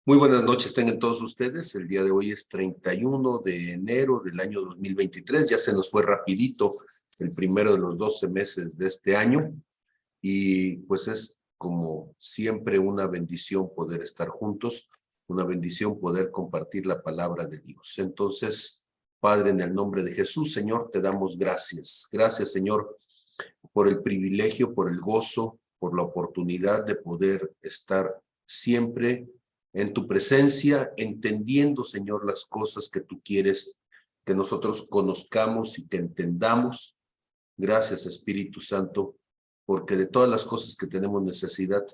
Muy buenas noches, tengan todos ustedes. El día de hoy es 31 de enero del año 2023. Ya se nos fue rapidito el primero de los 12 meses de este año. Y pues es como siempre una bendición poder estar juntos, una bendición poder compartir la palabra de Dios. Entonces, Padre, en el nombre de Jesús, Señor, te damos gracias. Gracias, Señor, por el privilegio, por el gozo, por la oportunidad de poder estar siempre en tu presencia, entendiendo, Señor, las cosas que tú quieres que nosotros conozcamos y que entendamos. Gracias, Espíritu Santo, porque de todas las cosas que tenemos necesidad,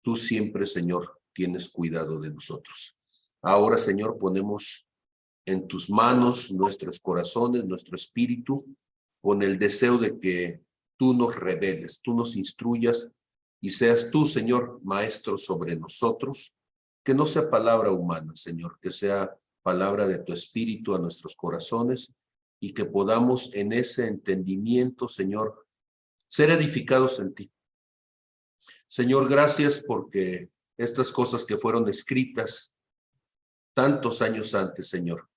tú siempre, Señor, tienes cuidado de nosotros. Ahora, Señor, ponemos en tus manos nuestros corazones, nuestro espíritu, con el deseo de que tú nos reveles, tú nos instruyas y seas tú, Señor, maestro sobre nosotros. Que no sea palabra humana, Señor, que sea palabra de tu espíritu a nuestros corazones y que podamos en ese entendimiento, Señor, ser edificados en ti. Señor, gracias porque estas cosas que fueron escritas tantos años antes, Señor,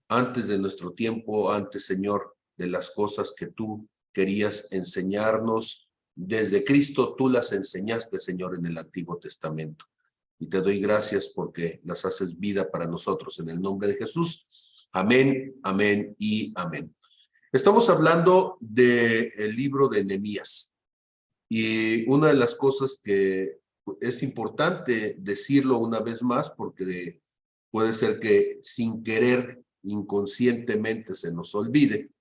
antes de nuestro tiempo, antes, Señor, de las cosas que tú querías enseñarnos, desde Cristo tú las enseñaste, Señor, en el Antiguo Testamento. Y te doy gracias porque las haces vida para nosotros en el nombre de Jesús. Amén, amén y amén. Estamos hablando del libro de Nehemías. Y una de las cosas que es importante decirlo una vez más, porque puede ser que sin querer, inconscientemente se nos olvide,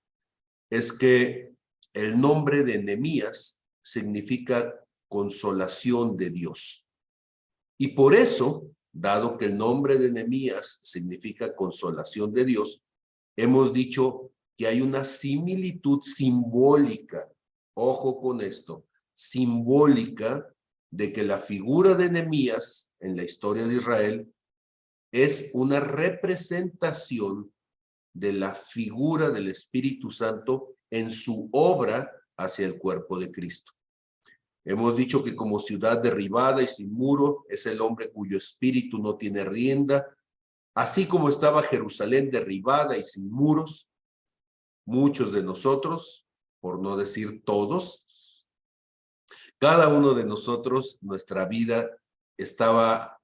es que el nombre de Nehemías significa consolación de Dios. Y por eso, dado que el nombre de Nehemías significa consolación de Dios, hemos dicho que hay una similitud simbólica, ojo con esto, simbólica de que la figura de Nehemías en la historia de Israel es una representación de la figura del Espíritu Santo en su obra hacia el cuerpo de Cristo. Hemos dicho que como ciudad derribada y sin muro es el hombre cuyo espíritu no tiene rienda, así como estaba Jerusalén derribada y sin muros. Muchos de nosotros, por no decir todos, cada uno de nosotros, nuestra vida estaba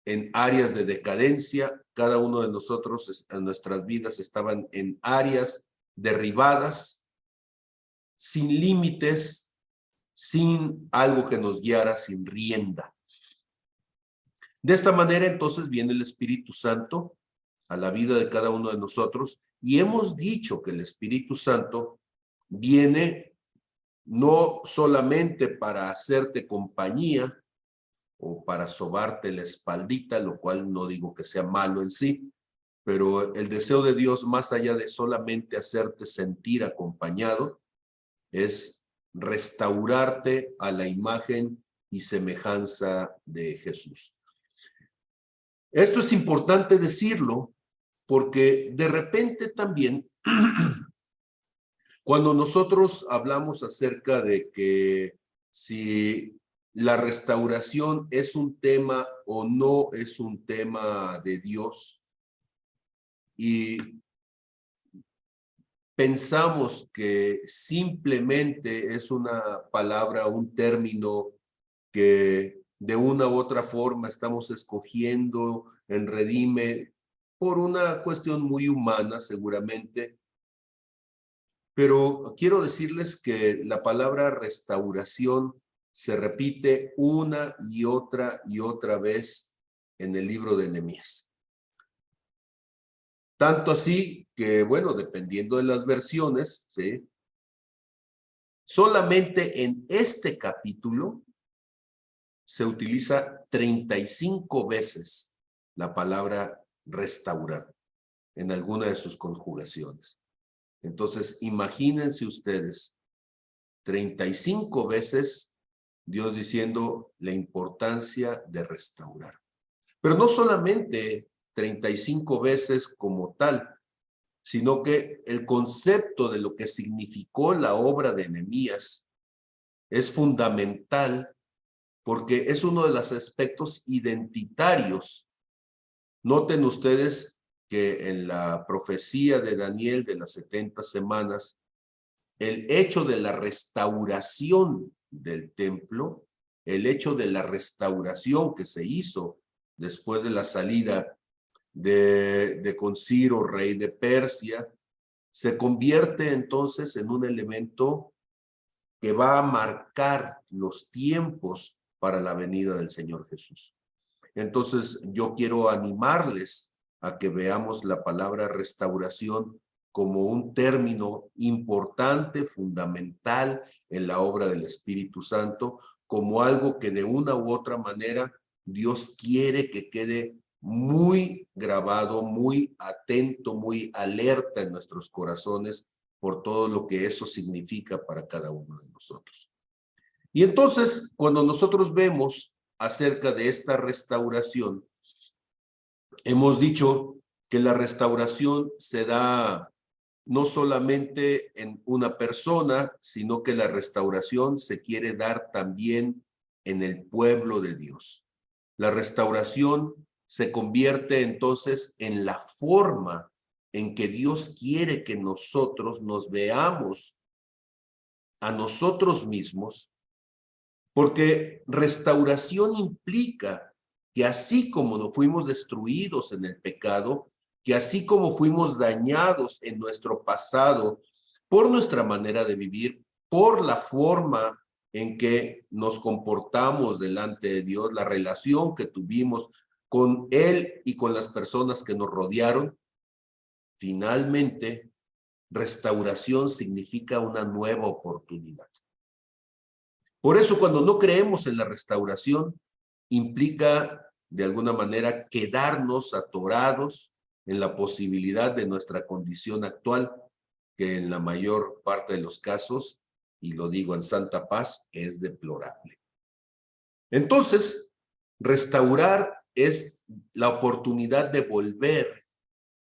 en áreas de decadencia, cada uno de nosotros, nuestras vidas estaban en áreas derribadas, sin límites, sin algo que nos guiara, sin rienda. De esta manera, entonces, viene el Espíritu Santo a la vida de cada uno de nosotros y hemos dicho que el Espíritu Santo viene no solamente para hacerte compañía o para sobarte la espaldita, lo cual no digo que sea malo en sí, pero el deseo de Dios, más allá de solamente hacerte sentir acompañado, es restaurarte a la imagen y semejanza de Jesús. Esto es importante decirlo porque de repente también cuando nosotros hablamos acerca de que si la restauración es un tema o no es un tema de Dios y pensamos que simplemente es una palabra, un término que de una u otra forma estamos escogiendo en Redime por una cuestión muy humana seguramente, pero quiero decirles que la palabra restauración se repite una y otra vez en el libro de Nehemías. Tanto así que, bueno, dependiendo de las versiones, ¿sí? Solamente en este capítulo se utiliza 35 veces la palabra restaurar en alguna de sus conjugaciones. Entonces, imagínense ustedes, 35 veces Dios diciendo la importancia de restaurar. Pero no solamente 35 veces como tal, sino que el concepto de lo que significó la obra de Nehemías es fundamental porque es uno de los aspectos identitarios. Noten ustedes que en la profecía de Daniel de las 70 semanas, el hecho de la restauración del templo, el hecho de la restauración que se hizo después de la salida de Ciro, rey de Persia, se convierte entonces en un elemento que va a marcar los tiempos para la venida del Señor Jesús. Entonces, yo quiero animarles a que veamos la palabra restauración como un término importante, fundamental en la obra del Espíritu Santo, como algo que de una u otra manera Dios quiere que quede muy grabado, muy atento, muy alerta en nuestros corazones por todo lo que eso significa para cada uno de nosotros. Y entonces, cuando nosotros vemos acerca de esta restauración, hemos dicho que la restauración se da no solamente en una persona, sino que la restauración se quiere dar también en el pueblo de Dios. La restauración se convierte entonces en la forma en que Dios quiere que nosotros nos veamos a nosotros mismos, porque restauración implica que así como no fuimos destruidos en el pecado, que así como fuimos dañados en nuestro pasado por nuestra manera de vivir, por la forma en que nos comportamos delante de Dios, la relación que tuvimos con Él y con las personas que nos rodearon, finalmente, restauración significa una nueva oportunidad. Por eso, cuando no creemos en la restauración, implica de alguna manera quedarnos atorados en la posibilidad de nuestra condición actual, que en la mayor parte de los casos, y lo digo en santa paz, es deplorable. Entonces, restaurar es la oportunidad de volver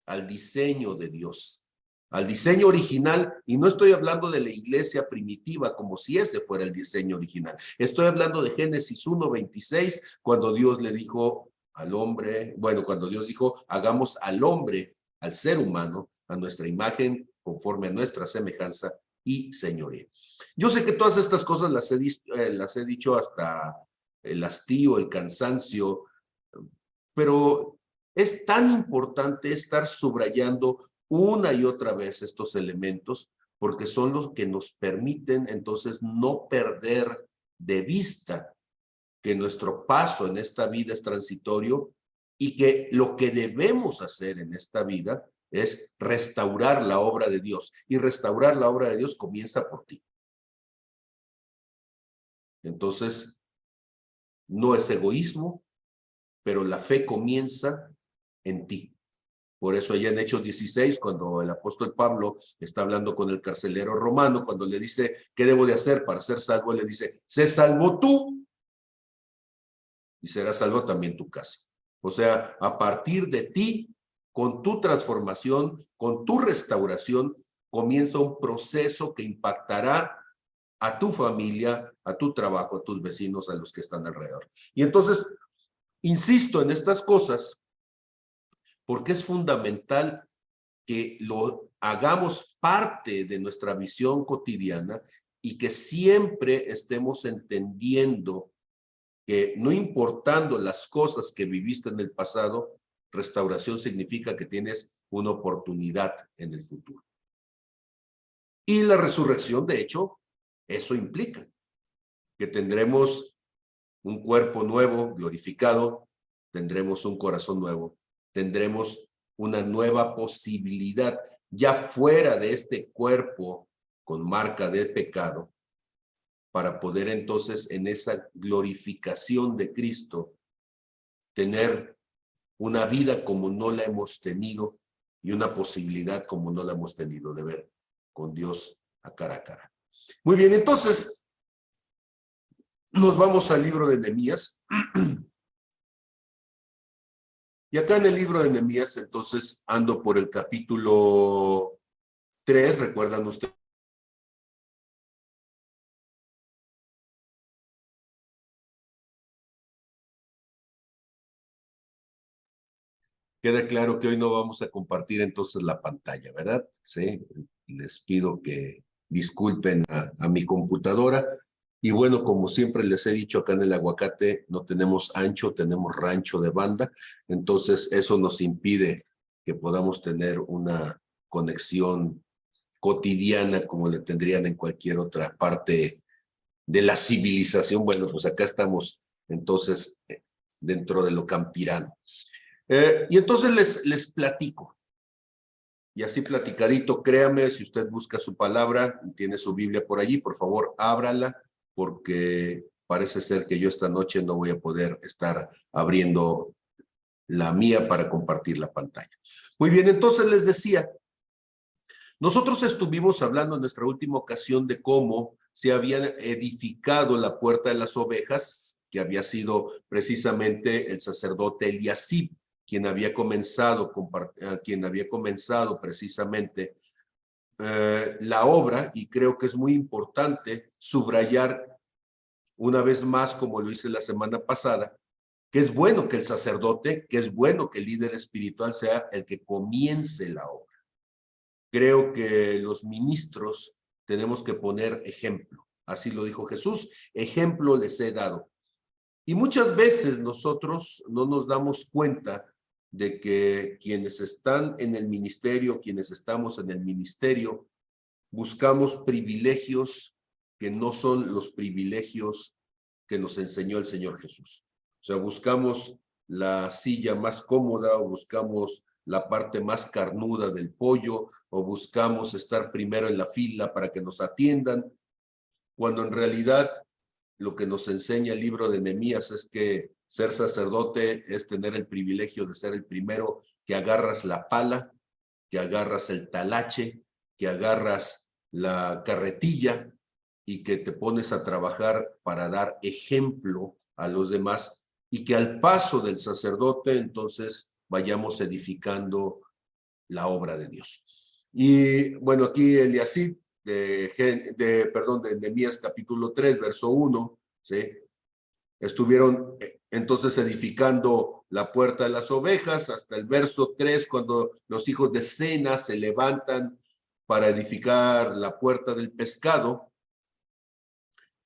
al diseño de Dios, al diseño original, y no estoy hablando de la iglesia primitiva como si ese fuera el diseño original. Estoy hablando de Génesis 1:26, cuando Dios le dijo al hombre, bueno, cuando Dios dijo, hagamos al hombre, al ser humano, a nuestra imagen, conforme a nuestra semejanza y señoría. Yo sé que todas estas cosas las he dicho hasta el hastío, el cansancio, pero es tan importante estar subrayando una y otra vez estos elementos porque son los que nos permiten entonces no perder de vista que nuestro paso en esta vida es transitorio y que lo que debemos hacer en esta vida es restaurar la obra de Dios. Y restaurar la obra de Dios comienza por ti. Entonces, no es egoísmo, pero la fe comienza en ti. Por eso allá en Hechos 16, cuando el apóstol Pablo está hablando con el carcelero romano, cuando le dice, ¿qué debo de hacer para ser salvo? Él le dice, sé salvo tú y será salvo también tu casa. O sea, a partir de ti, con tu transformación, con tu restauración, comienza un proceso que impactará a tu familia, a tu trabajo, a tus vecinos, a los que están alrededor. Y entonces, insisto en estas cosas, porque es fundamental que lo hagamos parte de nuestra visión cotidiana y que siempre estemos entendiendo que no importando las cosas que viviste en el pasado, restauración significa que tienes una oportunidad en el futuro. Y la resurrección, de hecho, eso implica que tendremos un cuerpo nuevo, glorificado, tendremos un corazón nuevo, tendremos una nueva posibilidad, ya fuera de este cuerpo con marca de pecado, para poder entonces en esa glorificación de Cristo tener una vida como no la hemos tenido y una posibilidad como no la hemos tenido de ver con Dios a cara. Muy bien, entonces nos vamos al libro de Nehemías. Y acá en el libro de Nehemías, entonces, ando por el capítulo 3, ¿recuerdan ustedes? Queda claro que hoy no vamos a compartir entonces la pantalla, ¿verdad? Sí, les pido que disculpen a mi computadora. Y bueno, como siempre les he dicho acá en el Aguacate, no tenemos ancho, tenemos rancho de banda. Entonces eso nos impide que podamos tener una conexión cotidiana como le tendrían en cualquier otra parte de la civilización. Bueno, pues acá estamos entonces dentro de lo campirano. Y entonces les platico, y así platicadito, créame, si usted busca su palabra y tiene su Biblia por allí, por favor, ábrala, porque parece ser que yo esta noche no voy a poder estar abriendo la mía para compartir la pantalla. Muy bien, entonces les decía, nosotros estuvimos hablando en nuestra última ocasión de cómo se había edificado la puerta de las ovejas, que había sido precisamente el sacerdote Eliasib, quien había comenzado precisamente la obra, y creo que es muy importante subrayar una vez más, como lo hice la semana pasada, que es bueno que el sacerdote, que es bueno que el líder espiritual sea el que comience la obra. Creo que los ministros tenemos que poner ejemplo. Así lo dijo Jesús, ejemplo les he dado. Y muchas veces nosotros no nos damos cuenta de que quienes están en el ministerio, quienes estamos en el ministerio, buscamos privilegios que no son los privilegios que nos enseñó el Señor Jesús. O sea, buscamos la silla más cómoda o buscamos la parte más carnuda del pollo o buscamos estar primero en la fila para que nos atiendan, cuando en realidad lo que nos enseña el libro de Nehemías es que ser sacerdote es tener el privilegio de ser el primero que agarras la pala, que agarras el talache, que agarras la carretilla y que te pones a trabajar para dar ejemplo a los demás y que al paso del sacerdote entonces vayamos edificando la obra de Dios. Y bueno, aquí Eliasib de Nehemías capítulo 3, verso 1, ¿sí? Estuvieron entonces edificando la puerta de las ovejas hasta el verso 3, cuando los hijos de Sena se levantan para edificar la puerta del pescado.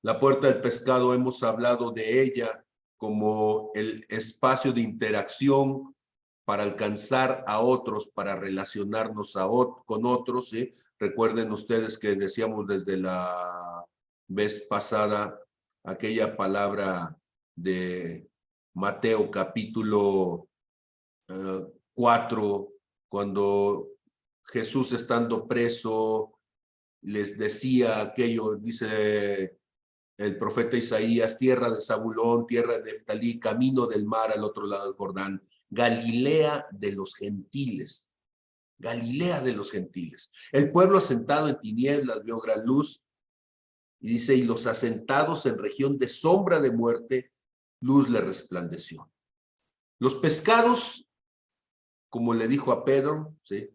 La puerta del pescado hemos hablado de ella como el espacio de interacción para alcanzar a otros, para relacionarnos con otros, ¿sí? Recuerden ustedes que decíamos desde la vez pasada aquella palabra de Mateo capítulo 4, cuando Jesús estando preso les decía aquello, dice el profeta Isaías, tierra de Zabulón, tierra de Neftalí, camino del mar al otro lado del Jordán, Galilea de los gentiles. Galilea de los gentiles. El pueblo asentado en tinieblas vio gran luz, y dice, y los asentados en región de sombra de muerte, luz le resplandeció. Los pescados, como le dijo a Pedro, ¿sí?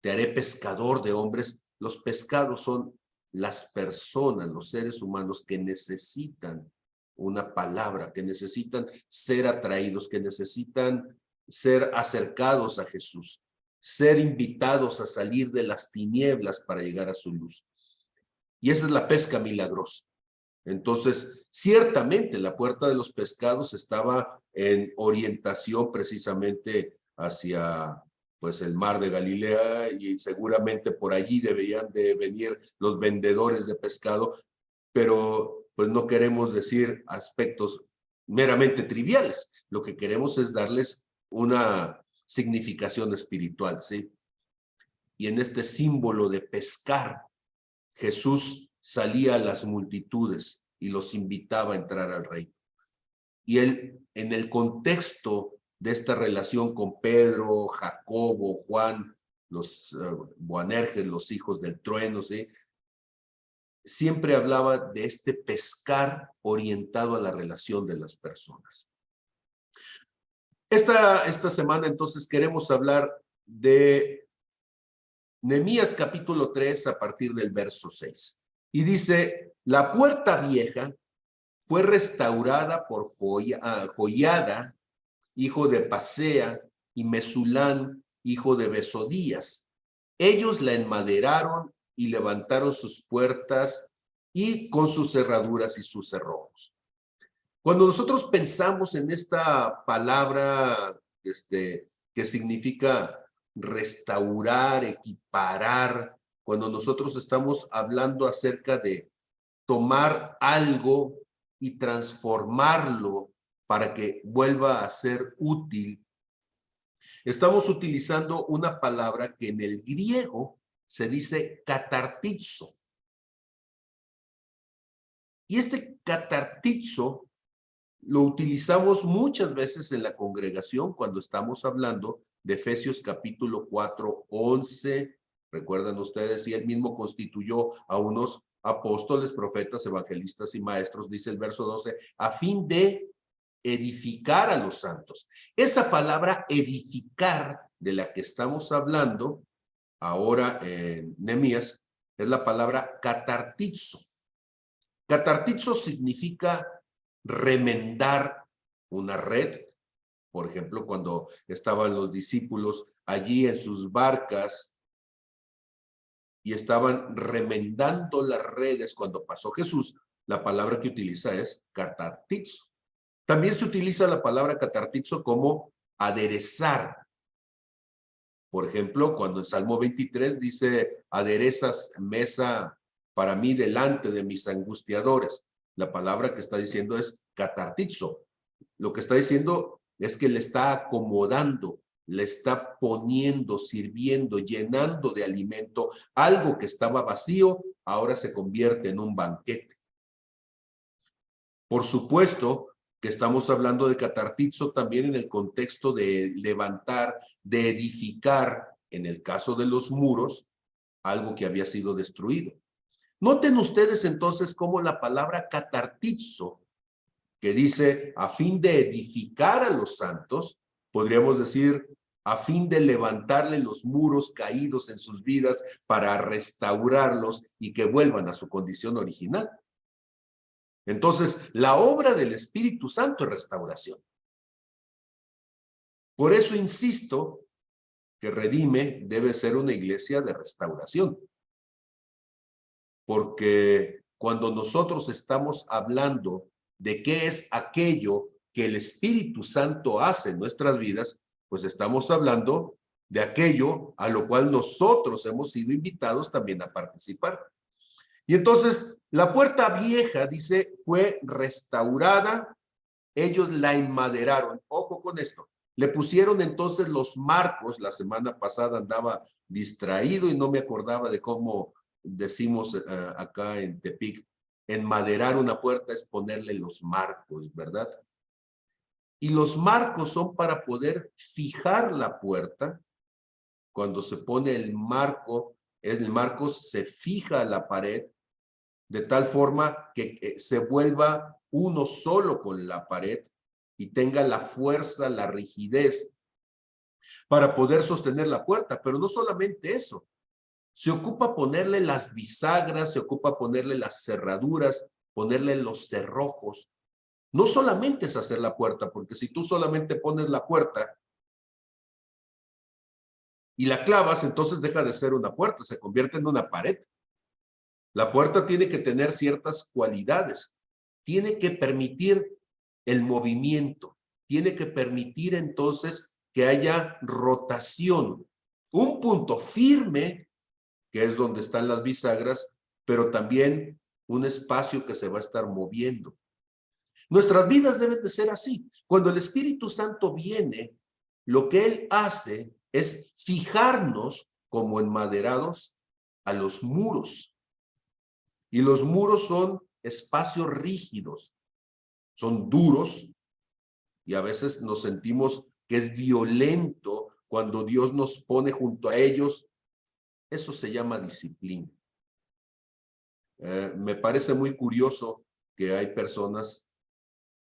Te haré pescador de hombres. Los pescados son las personas, los seres humanos que necesitan una palabra, que necesitan ser atraídos, que necesitan ser acercados a Jesús, ser invitados a salir de las tinieblas para llegar a su luz. Y esa es la pesca milagrosa. Entonces, ciertamente la puerta de los pescados estaba en orientación precisamente hacia pues el mar de Galilea, y seguramente por allí deberían de venir los vendedores de pescado, pero pues no queremos decir aspectos meramente triviales. Lo que queremos es darles una significación espiritual, ¿sí? Y en este símbolo de pescar, Jesús salía a las multitudes y los invitaba a entrar al reino. Y él, en el contexto de esta relación con Pedro, Jacobo, Juan, los Boanerges, los hijos del trueno, ¿sí? Siempre hablaba de este pescar orientado a la relación de las personas. Esta semana entonces queremos hablar de Nehemías capítulo 3 a partir del verso 6. Y dice, la puerta vieja fue restaurada por Joiada, hijo de Pasea, y Mesulán, hijo de Besodías. Ellos la enmaderaron y levantaron sus puertas y con sus cerraduras y sus cerrojos. Cuando nosotros pensamos en esta palabra que significa restaurar, equiparar, cuando nosotros estamos hablando acerca de tomar algo y transformarlo para que vuelva a ser útil, estamos utilizando una palabra que en el griego se dice catartizo. Y este catartizo lo utilizamos muchas veces en la congregación cuando estamos hablando de Efesios capítulo 4, 11. Recuerdan ustedes, y él mismo constituyó a unos apóstoles, profetas, evangelistas y maestros, dice el verso 12, a fin de edificar a los santos. Esa palabra edificar de la que estamos hablando ahora en Nehemías es la palabra catartizo. Catartizo significa remendar una red. Por ejemplo, cuando estaban los discípulos allí en sus barcas y estaban remendando las redes cuando pasó Jesús, la palabra que utiliza es catartizo. También se utiliza la palabra catartizo como aderezar. Por ejemplo, cuando en Salmo 23 dice, aderezas mesa para mí delante de mis angustiadores. La palabra que está diciendo es catartizo. Lo que está diciendo es que le está acomodando, le está poniendo, sirviendo, llenando de alimento. Algo que estaba vacío, ahora se convierte en un banquete. Por supuesto que estamos hablando de catartizo también en el contexto de levantar, de edificar, en el caso de los muros, algo que había sido destruido. Noten ustedes entonces cómo la palabra catartizo, que dice a fin de edificar a los santos, podríamos decir a fin de levantarle los muros caídos en sus vidas para restaurarlos y que vuelvan a su condición original. Entonces, la obra del Espíritu Santo es restauración. Por eso insisto que Redime debe ser una iglesia de restauración. Porque cuando nosotros estamos hablando de qué es aquello que el Espíritu Santo hace en nuestras vidas, pues estamos hablando de aquello a lo cual nosotros hemos sido invitados también a participar. Y entonces, la puerta vieja, dice, fue restaurada, ellos la enmaderaron. Ojo con esto. Le pusieron entonces los marcos. La semana pasada andaba distraído y no me acordaba de cómo decimos acá en Tepic, enmaderar una puerta es ponerle los marcos, ¿verdad? Y los marcos son para poder fijar la puerta. Cuando se pone el marco se fija a la pared de tal forma que se vuelva uno solo con la pared y tenga la fuerza, la rigidez para poder sostener la puerta. Pero no solamente eso, se ocupa ponerle las bisagras, se ocupa ponerle las cerraduras, ponerle los cerrojos. No solamente es hacer la puerta, porque si tú solamente pones la puerta y la clavas, entonces deja de ser una puerta, se convierte en una pared. La puerta tiene que tener ciertas cualidades, tiene que permitir el movimiento, tiene que permitir entonces que haya rotación, un punto firme, que es donde están las bisagras, pero también un espacio que se va a estar moviendo. Nuestras vidas deben de ser así. Cuando el Espíritu Santo viene, lo que Él hace es fijarnos como enmaderados a los muros. Y los muros son espacios rígidos, son duros y a veces nos sentimos que es violento cuando Dios nos pone junto a ellos. Eso se llama disciplina. Me parece muy curioso que hay personas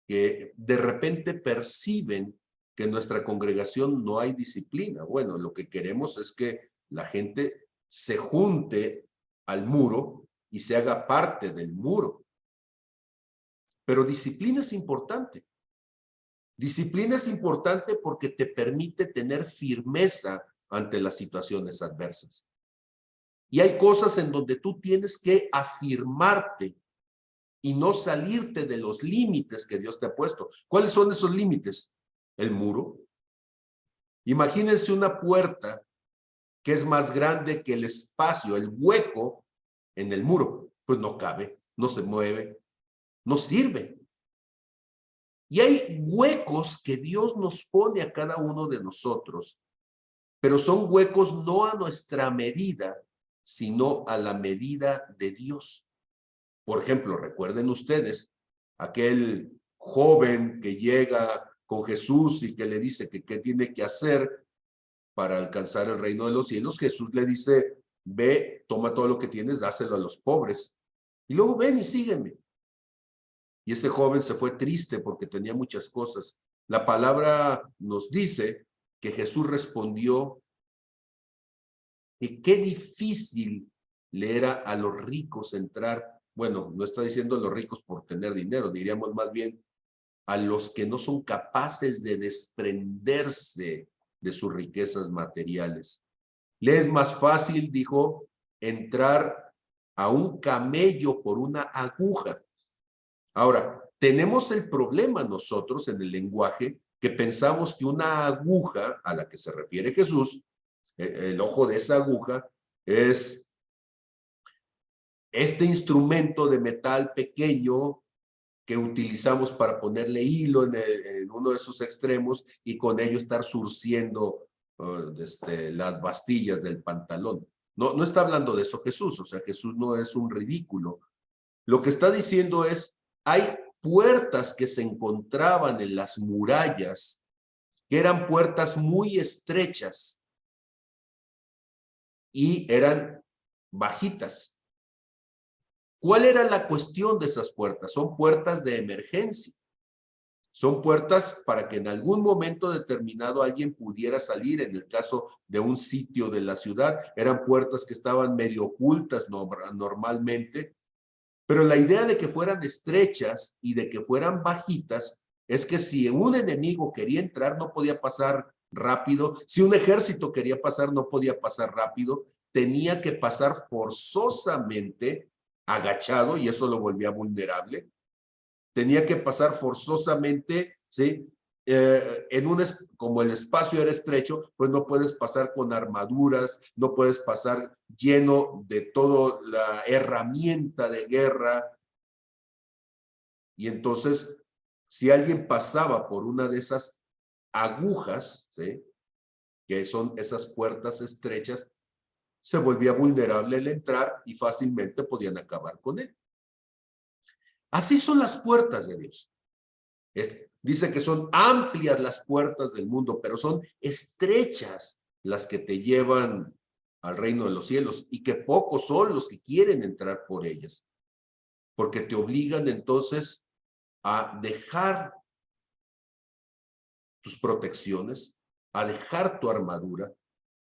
que de repente perciben que en nuestra congregación no hay disciplina. Bueno, lo que queremos es que la gente se junte al muro y se haga parte del muro. Pero disciplina es importante. Disciplina es importante porque te permite tener firmeza ante las situaciones adversas. Y hay cosas en donde tú tienes que afirmarte y no salirte de los límites que Dios te ha puesto. ¿Cuáles son esos límites? El muro. Imagínense una puerta que es más grande que el espacio, el hueco en el muro. Pues no cabe, no se mueve, no sirve. Y hay huecos que Dios nos pone a cada uno de nosotros, pero son huecos no a nuestra medida, sino a la medida de Dios. Por ejemplo, recuerden ustedes aquel joven que llega con Jesús y que le dice que qué tiene que hacer para alcanzar el reino de los cielos. Jesús le dice, ve, toma todo lo que tienes, dáselo a los pobres. Y luego ven y sígueme. Y ese joven se fue triste porque tenía muchas cosas. La palabra nos dice que Jesús respondió que qué difícil le era a los ricos entrar. Bueno, no está diciendo a los ricos por tener dinero, diríamos más bien a los que no son capaces de desprenderse de sus riquezas materiales. Le es más fácil, dijo, entrar a un camello por una aguja. Ahora, tenemos el problema nosotros en el lenguaje que pensamos que una aguja a la que se refiere Jesús, el ojo de esa aguja, es este instrumento de metal pequeño que utilizamos para ponerle hilo en uno de sus extremos y con ello estar surciendo las bastillas del pantalón. No, no está hablando de eso Jesús, o sea, Jesús no es un ridículo. Lo que está diciendo es, hay puertas que se encontraban en las murallas, que eran puertas muy estrechas y eran bajitas. ¿Cuál era la cuestión de esas puertas? Son puertas de emergencia. Son puertas para que en algún momento determinado alguien pudiera salir. En el caso de un sitio de la ciudad, eran puertas que estaban medio ocultas normalmente, pero la idea de que fueran estrechas y de que fueran bajitas es que si un enemigo quería entrar no podía pasar rápido, si un ejército quería pasar no podía pasar rápido, tenía que pasar forzosamente agachado y eso lo volvía vulnerable. Tenía que pasar forzosamente, ¿sí? Como el espacio era estrecho, pues no puedes pasar con armaduras, no puedes pasar lleno de toda la herramienta de guerra. Y entonces, si alguien pasaba por una de esas agujas, ¿sí? Que son esas puertas estrechas, se volvía vulnerable el entrar y fácilmente podían acabar con él. Así son las puertas de Dios. Dice que son amplias las puertas del mundo, pero son estrechas las que te llevan al reino de los cielos y que pocos son los que quieren entrar por ellas, porque te obligan entonces a dejar tus protecciones, a dejar tu armadura,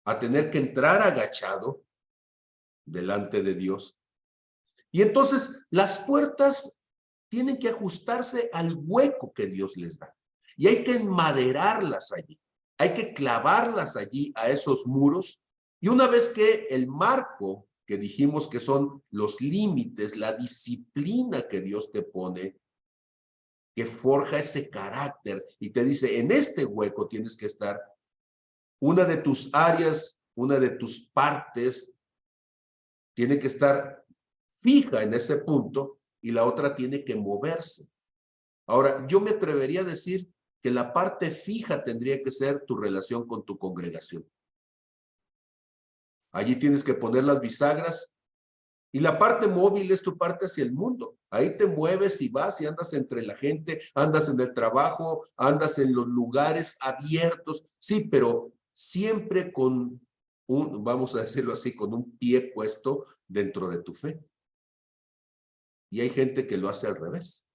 a tener que entrar agachado delante de Dios. Y entonces las puertas tienen que ajustarse al hueco que Dios les da. Y hay que enmaderarlas allí. Hay que clavarlas allí a esos muros. Y una vez que el marco, que dijimos que son los límites, la disciplina que Dios te pone, que forja ese carácter y te dice, en este hueco tienes que estar, una de tus áreas, una de tus partes, tiene que estar fija en ese punto y la otra tiene que moverse. Ahora, yo me atrevería a decir que la parte fija tendría que ser tu relación con tu congregación. Allí tienes que poner las bisagras y la parte móvil es tu parte hacia el mundo. Ahí te mueves y vas y andas entre la gente, andas en el trabajo, andas en los lugares abiertos. Sí, pero siempre con vamos a decirlo así, con un pie puesto dentro de tu fe. Y hay gente que lo hace al revés.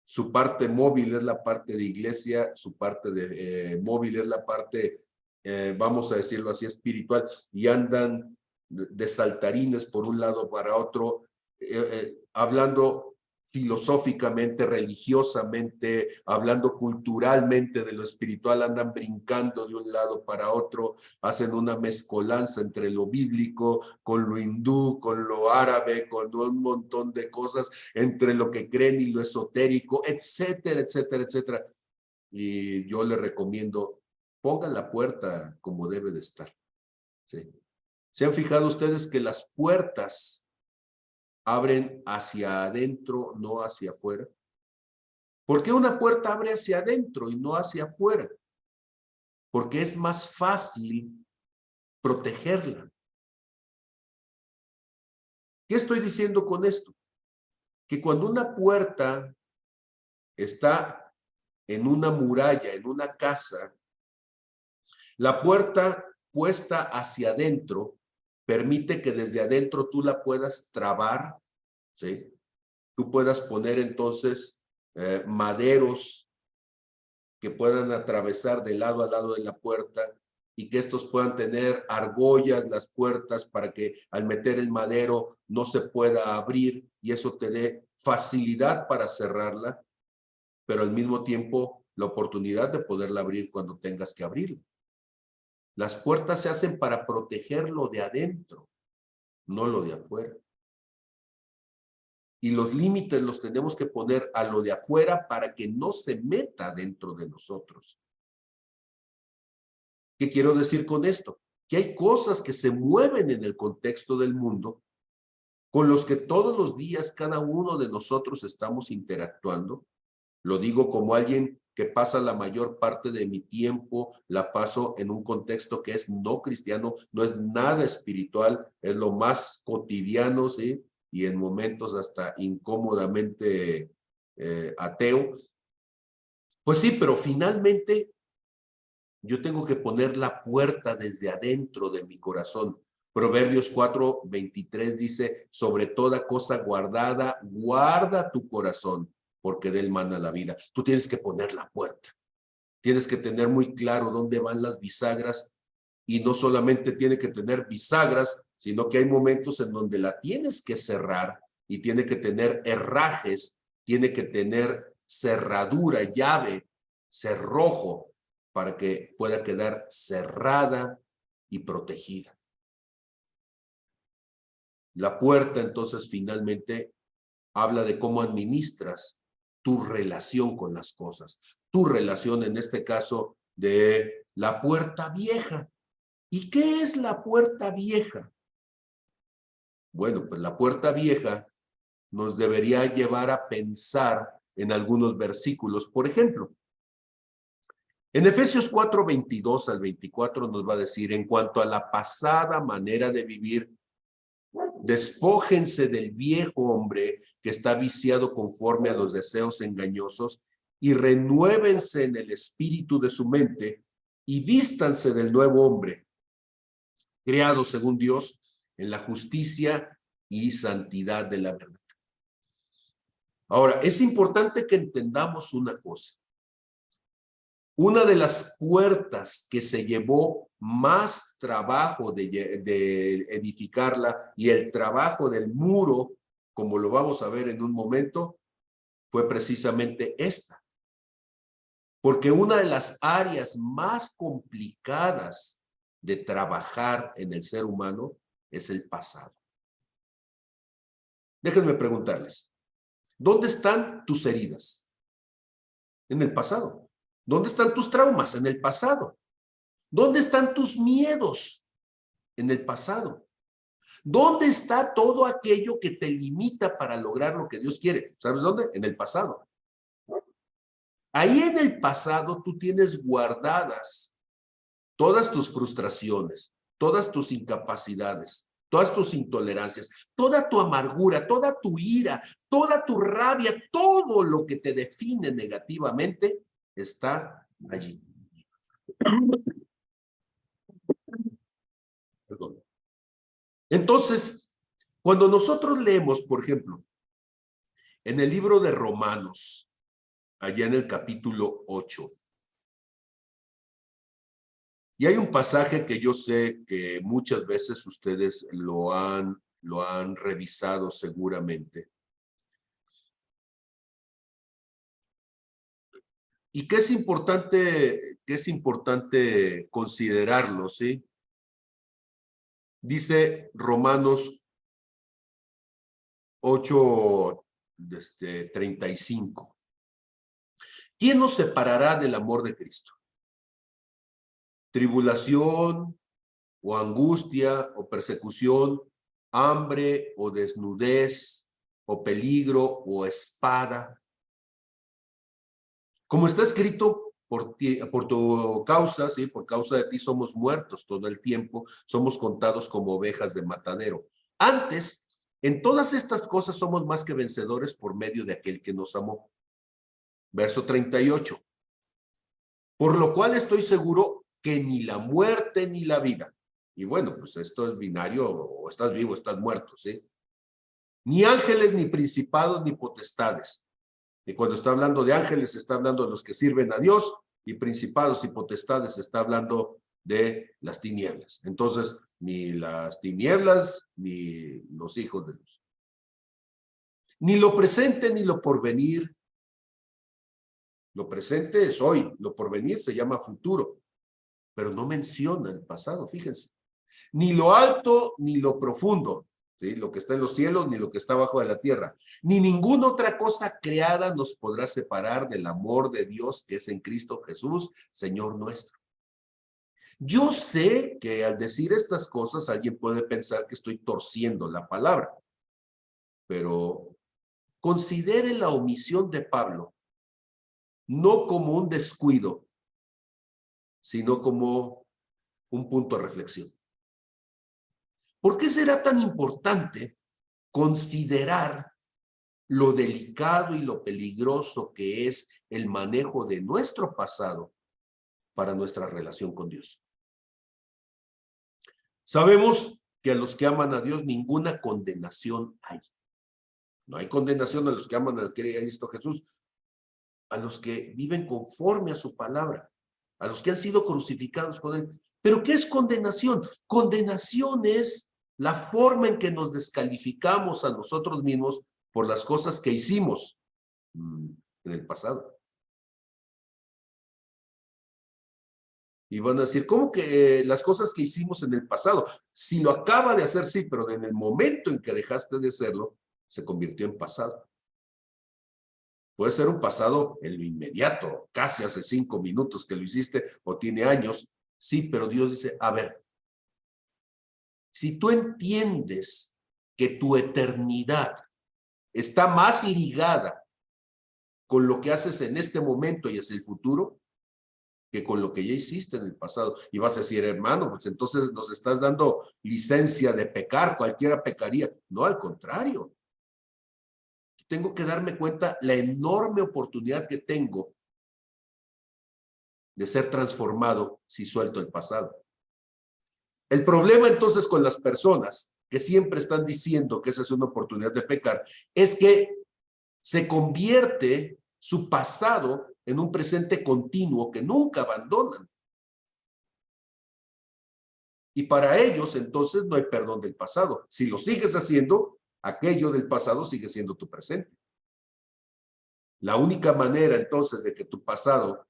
Su parte móvil es la parte de iglesia, su parte móvil es la parte, vamos a decirlo así, espiritual, y andan de saltarines por un lado para otro, hablando filosóficamente, religiosamente, hablando culturalmente de lo espiritual, andan brincando de un lado para otro, hacen una mezcolanza entre lo bíblico, con lo hindú, con lo árabe, con un montón de cosas, entre lo que creen y lo esotérico, etcétera, etcétera, etcétera. Y yo le recomiendo, pongan la puerta como debe de estar. ¿Sí? ¿Se han fijado ustedes que las puertas abren hacia adentro, no hacia afuera? ¿Por qué una puerta abre hacia adentro y no hacia afuera? Porque es más fácil protegerla. ¿Qué estoy diciendo con esto? Que cuando una puerta está en una muralla, en una casa, la puerta puesta hacia adentro permite que desde adentro tú la puedas trabar, ¿sí? Tú puedas poner entonces maderos que puedan atravesar de lado a lado de la puerta y que estos puedan tener argollas las puertas para que al meter el madero no se pueda abrir y eso te dé facilidad para cerrarla, pero al mismo tiempo la oportunidad de poderla abrir cuando tengas que abrirla. Las puertas se hacen para proteger lo de adentro, no lo de afuera. Y los límites los tenemos que poner a lo de afuera para que no se meta dentro de nosotros. ¿Qué quiero decir con esto? Que hay cosas que se mueven en el contexto del mundo con los que todos los días cada uno de nosotros estamos interactuando. Lo digo como alguien que pasa la mayor parte de mi tiempo, la paso en un contexto que es no cristiano, no es nada espiritual, es lo más cotidiano, ¿sí? Y en momentos hasta incómodamente ateo. Pues sí, pero finalmente yo tengo que poner la puerta desde adentro de mi corazón. Proverbios 4:23 dice, sobre toda cosa guardada, guarda tu corazón, porque de él mana la vida. Tú tienes que poner la puerta. Tienes que tener muy claro dónde van las bisagras y no solamente tiene que tener bisagras, sino que hay momentos en donde la tienes que cerrar y tiene que tener herrajes, tiene que tener cerradura, llave, cerrojo, para que pueda quedar cerrada y protegida. La puerta, entonces, finalmente habla de cómo administras tu relación con las cosas. Tu relación, en este caso, de la puerta vieja. ¿Y qué es la puerta vieja? Bueno, pues la puerta vieja nos debería llevar a pensar en algunos versículos. Por ejemplo, en Efesios 4:22 al 24 nos va a decir, en cuanto a la pasada manera de vivir, despójense del viejo hombre que está viciado conforme a los deseos engañosos y renuévense en el espíritu de su mente y vístanse del nuevo hombre, creado según Dios en la justicia y santidad de la verdad. Ahora, es importante que entendamos una cosa. Una de las puertas que se llevó más trabajo de edificarla y el trabajo del muro, como lo vamos a ver en un momento, fue precisamente esta. Porque una de las áreas más complicadas de trabajar en el ser humano es el pasado. Déjenme preguntarles, ¿dónde están tus heridas? En el pasado. ¿Dónde están tus traumas? En el pasado. ¿Dónde están tus miedos? En el pasado. ¿Dónde está todo aquello que te limita para lograr lo que Dios quiere? ¿Sabes dónde? En el pasado. Ahí en el pasado tú tienes guardadas todas tus frustraciones, todas tus incapacidades, todas tus intolerancias, toda tu amargura, toda tu ira, toda tu rabia, todo lo que te define negativamente está allí. Perdón. Entonces, cuando nosotros leemos, por ejemplo, en el libro de Romanos, allá en el capítulo 8, y hay un pasaje que yo sé que muchas veces ustedes lo han revisado seguramente. ¿Y qué es importante considerarlo, sí? Dice Romanos 8:35. ¿Quién nos separará del amor de Cristo? ¿Tribulación o angustia o persecución, hambre o desnudez o peligro o espada? Como está escrito, por tu causa, ¿sí? Por causa de ti somos muertos todo el tiempo, somos contados como ovejas de matadero. Antes, en todas estas cosas somos más que vencedores por medio de aquel que nos amó. Verso 38. Por lo cual estoy seguro que ni la muerte ni la vida. Y bueno, pues esto es binario, o estás vivo, o estás muerto, ¿sí? Ni ángeles, ni principados, ni potestades. Y cuando está hablando de ángeles, está hablando de los que sirven a Dios, y principados y potestades está hablando de las tinieblas. Entonces, ni las tinieblas, ni los hijos de luz. Ni lo presente, ni lo porvenir. Lo presente es hoy, lo porvenir se llama futuro, pero no menciona el pasado, fíjense. Ni lo alto, ni lo profundo, ¿sí? Lo que está en los cielos, ni lo que está abajo de la tierra, ni ninguna otra cosa creada nos podrá separar del amor de Dios que es en Cristo Jesús, Señor nuestro. Yo sé que al decir estas cosas alguien puede pensar que estoy torciendo la palabra, pero considere la omisión de Pablo no como un descuido, sino como un punto de reflexión. ¿Por qué será tan importante considerar lo delicado y lo peligroso que es el manejo de nuestro pasado para nuestra relación con Dios? Sabemos que a los que aman a Dios ninguna condenación hay. No hay condenación a los que aman a Cristo Jesús, a los que viven conforme a su palabra, a los que han sido crucificados con él. ¿Pero qué es condenación? Condenación es la forma en que nos descalificamos a nosotros mismos por las cosas que hicimos en el pasado. Y van a decir, ¿cómo que las cosas que hicimos en el pasado? Si lo acaba de hacer, sí, pero en el momento en que dejaste de hacerlo, se convirtió en pasado. Puede ser un pasado en lo inmediato, casi hace 5 minutos que lo hiciste, o tiene años, sí, pero Dios dice, a ver, si tú entiendes que tu eternidad está más irrigada con lo que haces en este momento y hacia el futuro, que con lo que ya hiciste en el pasado. Y vas a decir, hermano, pues entonces nos estás dando licencia de pecar, cualquiera pecaría. No, al contrario. Tengo que darme cuenta la enorme oportunidad que tengo de ser transformado si suelto el pasado. El problema entonces con las personas que siempre están diciendo que esa es una oportunidad de pecar, es que se convierte su pasado en un presente continuo que nunca abandonan. Y para ellos, entonces, no hay perdón del pasado. Si lo sigues haciendo, aquello del pasado sigue siendo tu presente. La única manera, entonces, de que tu pasado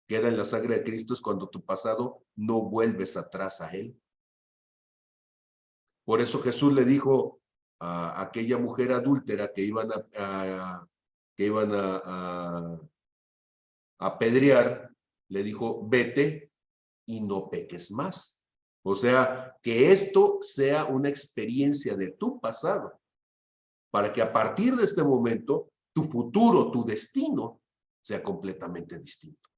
queda en la sangre de Cristo es cuando tu pasado no vuelves atrás a él. Por eso Jesús le dijo a aquella mujer adúltera que iban a apedrear, le dijo, vete y no peques más. O sea, que esto sea una experiencia de tu pasado, para que a partir de este momento, tu futuro, tu destino, sea completamente distinto.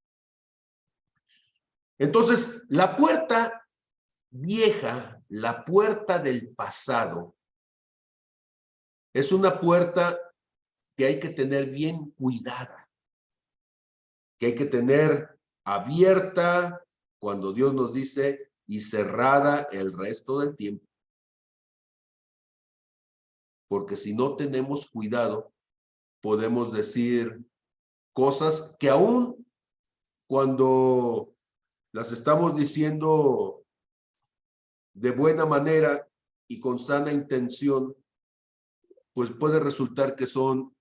Entonces, la puerta vieja, la puerta del pasado, es una puerta que hay que tener bien cuidada, que hay que tener abierta cuando Dios nos dice y cerrada el resto del tiempo. Porque si no tenemos cuidado, podemos decir cosas que aún cuando las estamos diciendo de buena manera y con sana intención, pues puede resultar que son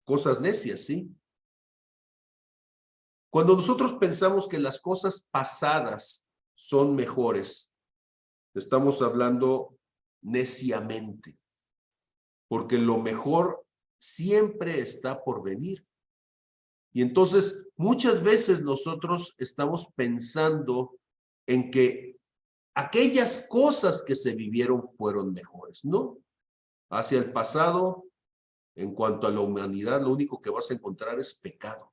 cosas necias, ¿sí? Cuando nosotros pensamos que las cosas pasadas son mejores, estamos hablando neciamente, porque lo mejor siempre está por venir. Y entonces, muchas veces nosotros estamos pensando en que aquellas cosas que se vivieron fueron mejores, ¿no? Hacia el pasado, en cuanto a la humanidad, lo único que vas a encontrar es pecado.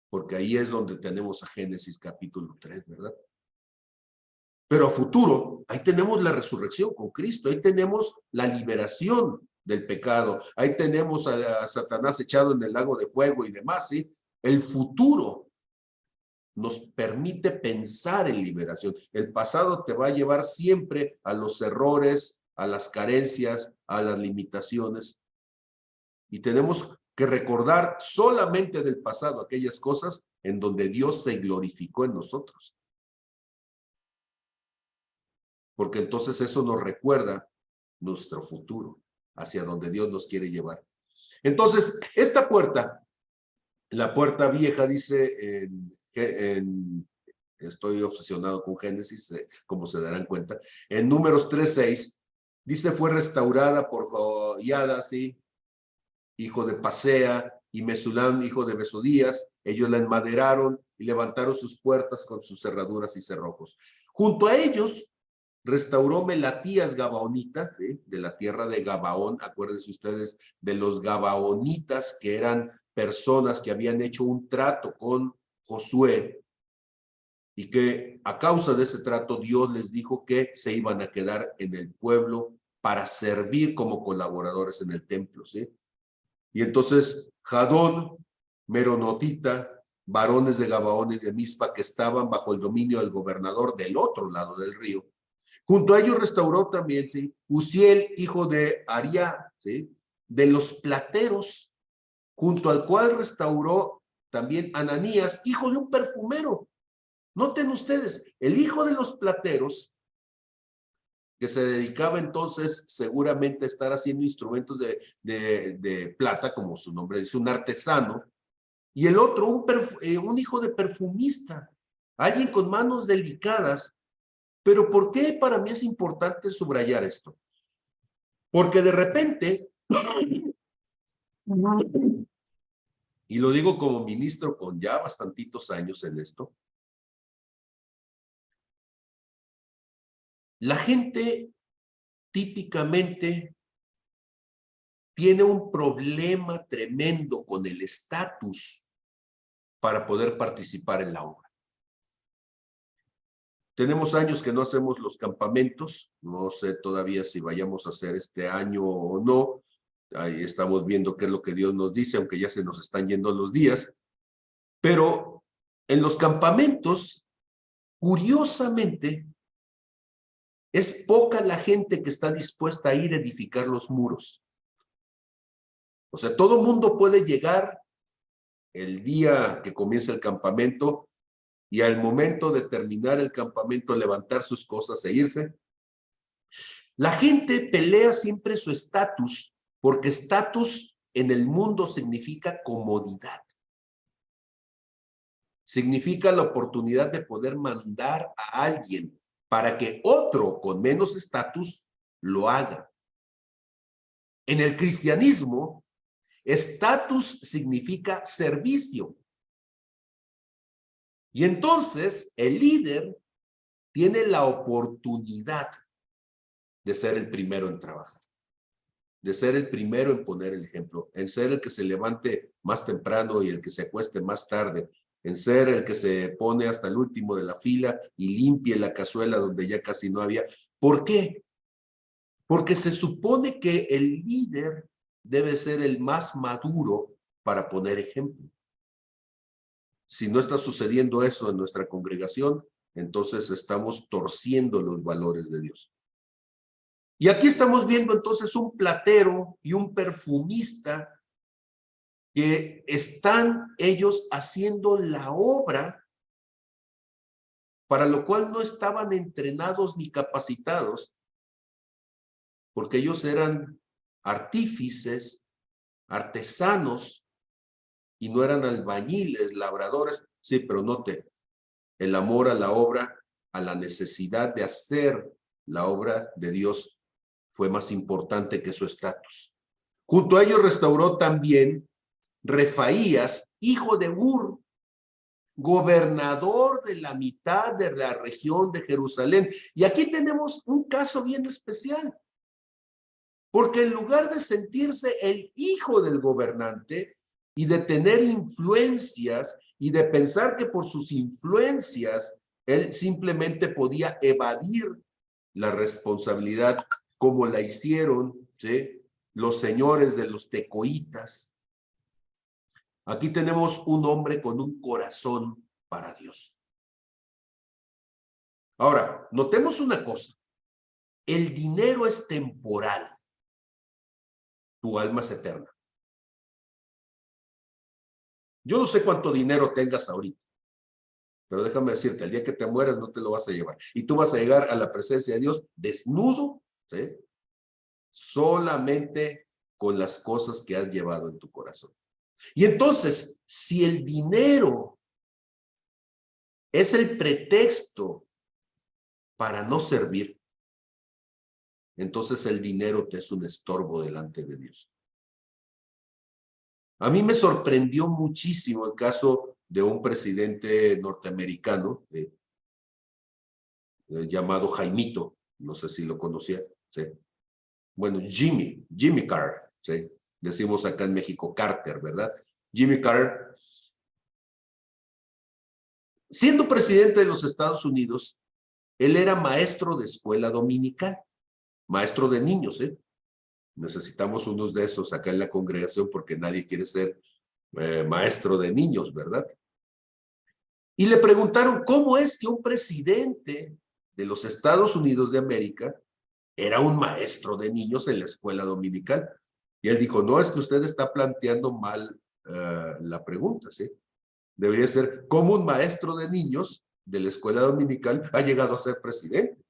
Porque ahí es donde tenemos a Génesis capítulo 3, ¿verdad? Pero a futuro, ahí tenemos la resurrección con Cristo, ahí tenemos la liberación del pecado, ahí tenemos a Satanás echado en el lago de fuego y demás, ¿sí? El futuro nos permite pensar en liberación. El pasado te va a llevar siempre a los errores, a las carencias, a las limitaciones. Y tenemos que recordar solamente del pasado aquellas cosas en donde Dios se glorificó en nosotros. Porque entonces eso nos recuerda nuestro futuro, hacia donde Dios nos quiere llevar. Entonces, esta puerta, la puerta vieja, dice, estoy obsesionado con Génesis, como se darán cuenta, en Números 3:6, dice, fue restaurada por Joiada, ¿sí? Hijo de Pasea, y Mesulán, hijo de Besodías. Ellos la enmaderaron y levantaron sus puertas con sus cerraduras y cerrojos. Junto a ellos restauró Melatías Gabaonita, ¿sí? De la tierra de Gabaón. Acuérdense ustedes de los Gabaonitas, que eran personas que habían hecho un trato con Josué y que a causa de ese trato Dios les dijo que se iban a quedar en el pueblo para servir como colaboradores en el templo, ¿sí? Y entonces Jadón, Meronotita, varones de Gabaón y de Mizpa que estaban bajo el dominio del gobernador del otro lado del río. Junto a ellos restauró también, ¿sí? Uziel, hijo de Ariá, ¿sí? De los plateros, junto al cual restauró también Ananías, hijo de un perfumero. Noten ustedes, el hijo de los plateros, que se dedicaba entonces seguramente a estar haciendo instrumentos de plata, como su nombre dice, un artesano, y el otro, un hijo de perfumista, alguien con manos delicadas. Pero ¿por qué para mí es importante subrayar esto? Porque de repente, y lo digo como ministro con ya bastantitos años en esto, la gente típicamente tiene un problema tremendo con el estatus para poder participar en la obra. Tenemos años que no hacemos los campamentos, no sé todavía si vayamos a hacer este año o no, ahí estamos viendo qué es lo que Dios nos dice, aunque ya se nos están yendo los días, pero en los campamentos, curiosamente, es poca la gente que está dispuesta a ir a edificar los muros. O sea, todo mundo puede llegar el día que comienza el campamento y al momento de terminar el campamento levantar sus cosas e irse. La gente pelea siempre su estatus, porque estatus en el mundo significa comodidad. Significa la oportunidad de poder mandar a alguien para que otro con menos estatus lo haga. En el cristianismo, estatus significa servicio. Y entonces el líder tiene la oportunidad de ser el primero en trabajar, de ser el primero en poner el ejemplo, en ser el que se levante más temprano y el que se acueste más tarde, en ser el que se pone hasta el último de la fila y limpie la cazuela donde ya casi no había. ¿Por qué? Porque se supone que el líder debe ser el más maduro para poner ejemplo. Si no está sucediendo eso en nuestra congregación, entonces estamos torciendo los valores de Dios. Y aquí estamos viendo entonces un platero y un perfumista que están ellos haciendo la obra para lo cual no estaban entrenados ni capacitados, porque ellos eran artífices, artesanos y no eran albañiles, labradores. Sí, pero note, el amor a la obra, a la necesidad de hacer la obra de Dios fue más importante que su estatus. Junto a ellos restauró también Refaías, hijo de Ur, gobernador de la mitad de la región de Jerusalén. Y aquí tenemos un caso bien especial, porque en lugar de sentirse el hijo del gobernante y de tener influencias y de pensar que por sus influencias él simplemente podía evadir la responsabilidad como la hicieron, ¿sí?, los señores de los tecoitas. Aquí tenemos un hombre con un corazón para Dios. Ahora, notemos una cosa. El dinero es temporal. Tu alma es eterna. Yo no sé cuánto dinero tengas ahorita, pero déjame decirte, el día que te mueras no te lo vas a llevar. Y tú vas a llegar a la presencia de Dios desnudo, ¿sí?, solamente con las cosas que has llevado en tu corazón. Y entonces, si el dinero es el pretexto para no servir, entonces el dinero te es un estorbo delante de Dios. A mí me sorprendió muchísimo el caso de un presidente norteamericano llamado Jaimito, no sé si lo conocía, ¿sí? Bueno, Jimmy Carter, ¿sí? Decimos acá en México Carter, ¿verdad? Jimmy Carter, siendo presidente de los Estados Unidos, él era maestro de escuela dominical, maestro de niños, ¿eh? Necesitamos unos de esos acá en la congregación porque nadie quiere ser maestro de niños, ¿verdad? Y le preguntaron cómo es que un presidente de los Estados Unidos de América era un maestro de niños en la escuela dominical. Y él dijo, no, es que usted está planteando mal la pregunta, ¿sí? Debería ser, ¿cómo un maestro de niños de la escuela dominical ha llegado a ser presidente?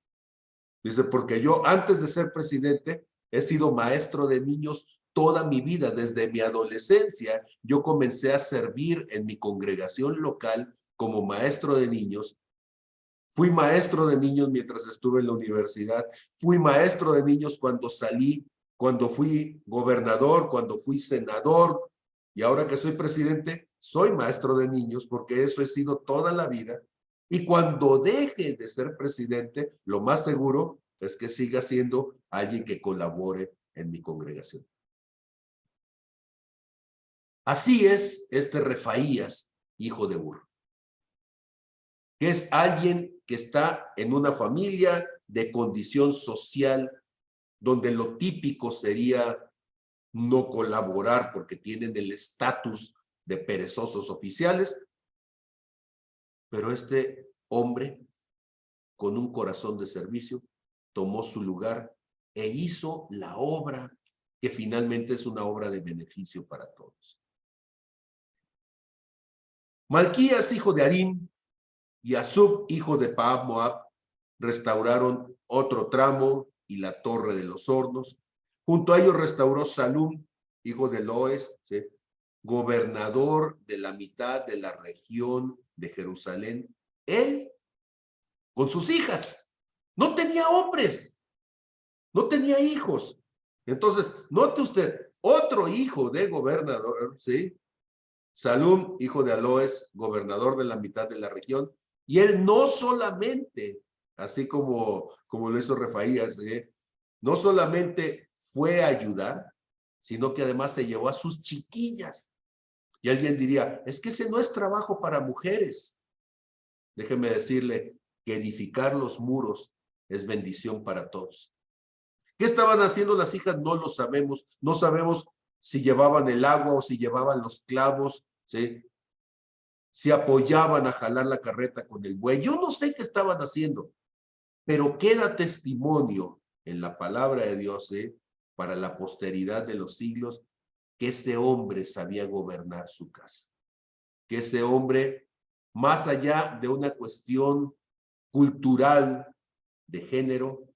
Dice, porque yo antes de ser presidente he sido maestro de niños toda mi vida. Desde mi adolescencia yo comencé a servir en mi congregación local como maestro de niños. Fui maestro de niños mientras estuve en la universidad. Fui maestro de niños cuando salí, cuando fui gobernador, cuando fui senador. Y ahora que soy presidente, soy maestro de niños porque eso he sido toda la vida. Y cuando deje de ser presidente, lo más seguro es que siga siendo alguien que colabore en mi congregación. Así es este Refaías, hijo de Ur, que es alguien que está en una familia de condición social donde lo típico sería no colaborar porque tienen el estatus de perezosos oficiales, pero este hombre con un corazón de servicio tomó su lugar e hizo la obra que finalmente es una obra de beneficio para todos. Malquías, hijo de Harim, y Asub, hijo de Paab Moab, restauraron otro tramo y la torre de los hornos. Junto a ellos restauró Salum, hijo de Loes, ¿sí?, gobernador de la mitad de la región de Jerusalén. Él, con sus hijas, no tenía hombres, no tenía hijos. Entonces, note usted, otro hijo de gobernador, ¿sí?, Salum, hijo de Aloes, gobernador de la mitad de la región. Y él no solamente, así como lo hizo Refaías, no solamente fue a ayudar, sino que además se llevó a sus chiquillas. Y alguien diría, es que ese no es trabajo para mujeres. Déjeme decirle que edificar los muros es bendición para todos. ¿Qué estaban haciendo las hijas? No lo sabemos. No sabemos si llevaban el agua o si llevaban los clavos, ¿sí?, si apoyaban a jalar la carreta con el buey. Yo no sé qué estaban haciendo, pero queda testimonio en la palabra de Dios, para la posteridad de los siglos, que ese hombre sabía gobernar su casa. Que ese hombre, más allá de una cuestión cultural de género,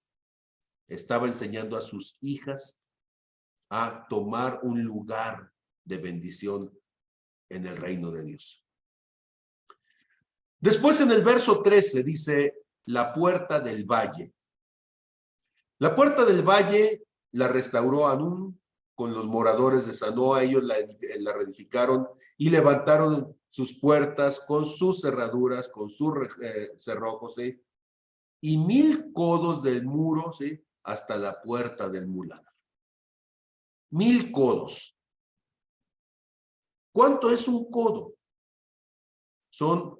estaba enseñando a sus hijas a tomar un lugar de bendición en el reino de Dios. Después en el verso 13 dice la puerta del valle. La puerta del valle la restauró Hanún con los moradores de Zanoa. Ellos la reedificaron y levantaron sus puertas con sus cerraduras, con sus cerrojos, ¿sí? Y 1000 codos del muro, ¿sí? Hasta la puerta del muladar. 1000 codos. ¿Cuánto es un codo? Son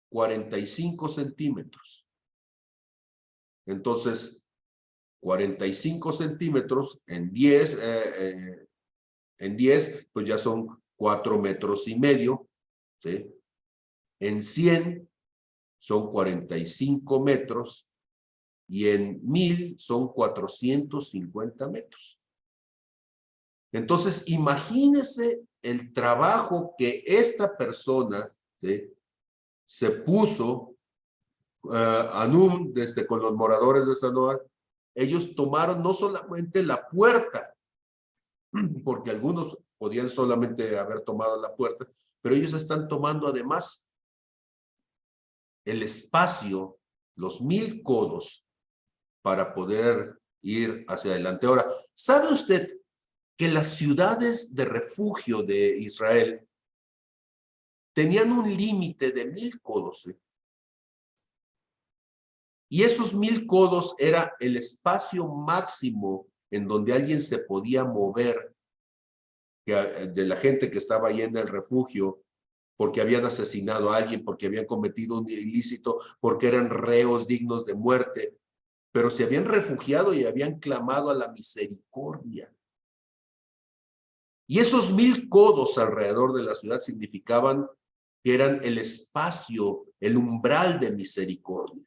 45 centímetros. Entonces, 45 centímetros en 10, pues ya son 4,5 metros, ¿sí? En 100 son 45 metros y en 1000 son 450 metros. Entonces, imagínese el trabajo que esta persona, ¿sí? Se puso, Hanún, con los moradores de Zanoa. Ellos tomaron no solamente la puerta, porque algunos podían solamente haber tomado la puerta, pero ellos están tomando además el espacio, los 1000 codos, para poder ir hacia adelante. Ahora, ¿sabe usted que las ciudades de refugio de Israel tenían un límite de 1000 codos? ¿Sí? Y esos 1000 codos era el espacio máximo en donde alguien se podía mover de la gente que estaba ahí en el refugio, porque habían asesinado a alguien, porque habían cometido un ilícito, porque eran reos dignos de muerte, pero se habían refugiado y habían clamado a la misericordia. Y esos 1000 codos alrededor de la ciudad significaban que eran el espacio, el umbral de misericordia.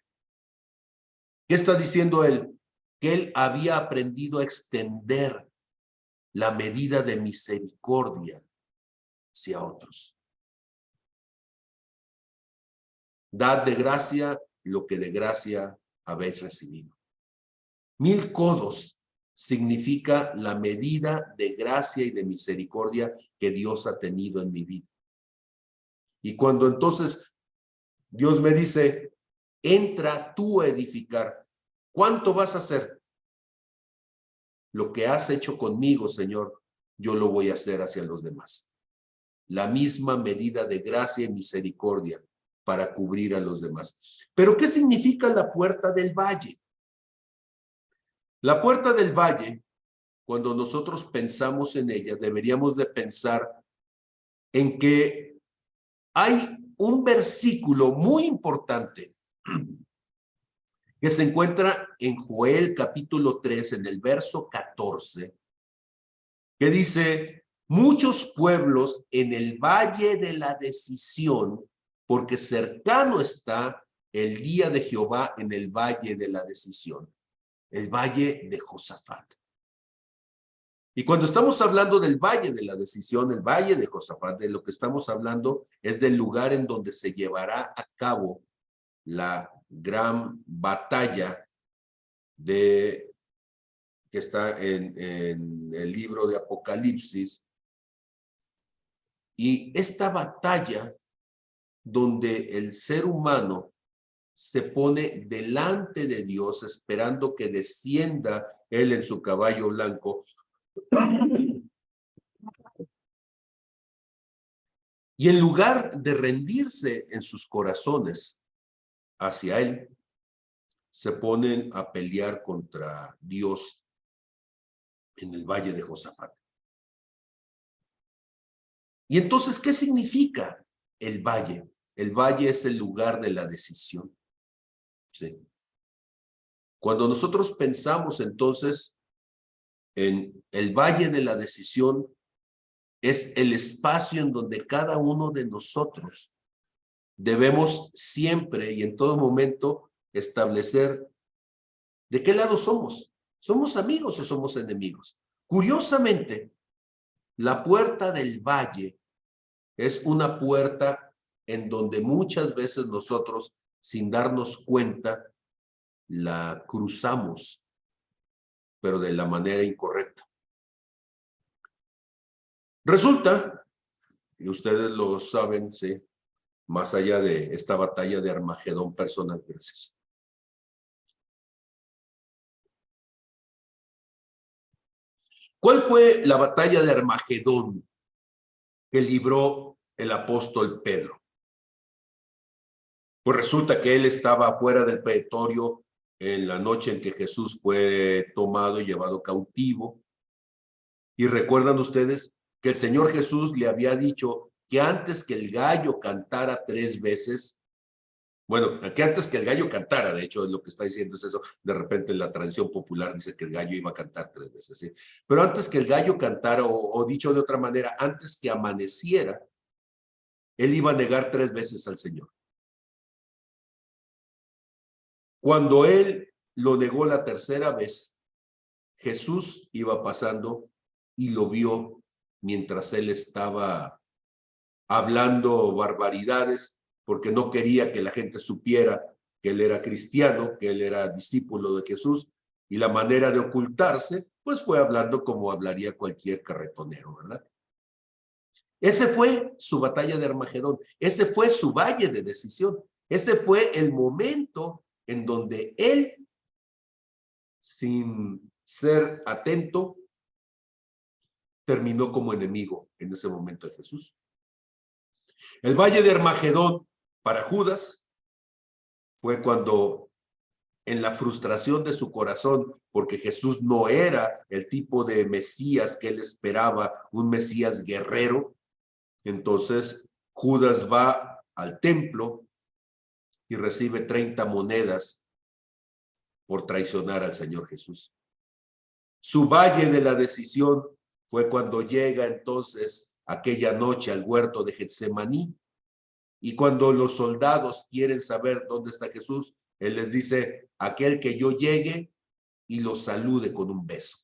¿Qué está diciendo él? Que él había aprendido a extender la medida de misericordia hacia otros. Dad de gracia lo que de gracia habéis recibido. 1000 codos significa la medida de gracia y de misericordia que Dios ha tenido en mi vida. Y cuando entonces Dios me dice, entra tú a edificar, ¿cuánto vas a hacer? Lo que has hecho conmigo, Señor, yo lo voy a hacer hacia los demás. La misma medida de gracia y misericordia para cubrir a los demás. Pero ¿qué significa la puerta del valle? La puerta del valle, cuando nosotros pensamos en ella, deberíamos de pensar en que hay un versículo muy importante que se encuentra en Joel capítulo 3, en el verso 14, que dice, muchos pueblos en el valle de la decisión, porque cercano está el día de Jehová en el valle de la decisión, el valle de Josafat. Y cuando estamos hablando del valle de la decisión, el valle de Josafat, de lo que estamos hablando es del lugar en donde se llevará a cabo la gran batalla que está en el libro de Apocalipsis. Y esta batalla donde el ser humano se pone delante de Dios esperando que descienda él en su caballo blanco. Y en lugar de rendirse en sus corazones hacia él, se ponen a pelear contra Dios en el valle de Josafat. Y entonces, ¿qué significa el valle? El valle es el lugar de la decisión. ¿Sí? Cuando nosotros pensamos entonces en el valle de la decisión, es el espacio en donde cada uno de nosotros debemos siempre y en todo momento establecer de qué lado somos. ¿Somos amigos o somos enemigos? Curiosamente, la puerta del valle es una puerta en donde muchas veces nosotros, sin darnos cuenta, la cruzamos, pero de la manera incorrecta. Resulta Y ustedes lo saben, ¿sí? Más allá de esta batalla de Armagedón personal. Gracias. ¿Cuál fue la batalla de Armagedón que libró el apóstol Pedro? Pues resulta que él estaba fuera del pretorio en la noche en que Jesús fue tomado y llevado cautivo. Y recuerdan ustedes que el Señor Jesús le había dicho que antes que el gallo cantara 3 veces, bueno, que antes que el gallo cantara, de hecho, lo que está diciendo es eso, de repente la tradición popular dice que el gallo iba a cantar 3 veces, ¿sí? Pero antes que el gallo cantara, o dicho de otra manera, antes que amaneciera, él iba a negar 3 veces al Señor. Cuando él lo negó la tercera vez, Jesús iba pasando y lo vio mientras él estaba hablando barbaridades porque no quería que la gente supiera que él era cristiano, que él era discípulo de Jesús, y la manera de ocultarse, pues fue hablando como hablaría cualquier carretonero, ¿verdad? Ese fue su batalla de Armagedón, ese fue su valle de decisión, ese fue el momento en donde él, sin ser atento, terminó como enemigo en ese momento de Jesús. El valle de Armagedón para Judas fue cuando, en la frustración de su corazón, porque Jesús no era el tipo de Mesías que él esperaba, un Mesías guerrero, entonces Judas va al templo y recibe 30 monedas por traicionar al Señor Jesús. Su valle de la decisión fue cuando llega entonces aquella noche al huerto de Getsemaní, y cuando los soldados quieren saber dónde está Jesús, él les dice: aquel que yo llegue y lo salude con un beso.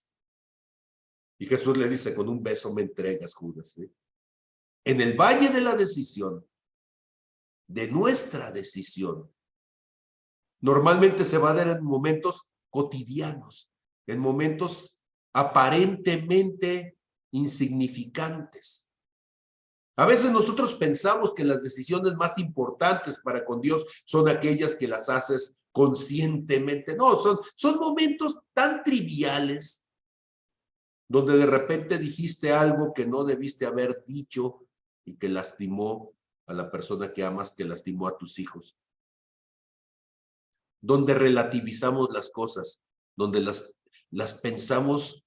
Y Jesús le dice: con un beso me entregas, Judas, ¿sí? En el valle de la decisión, de nuestra decisión, normalmente se va a dar en momentos cotidianos, en momentos aparentemente insignificantes. A veces nosotros pensamos que las decisiones más importantes para con Dios son aquellas que las haces conscientemente. No, son momentos tan triviales donde de repente dijiste algo que no debiste haber dicho y que lastimó a la persona que amas, que lastimó a tus hijos. Donde relativizamos las cosas, donde las pensamos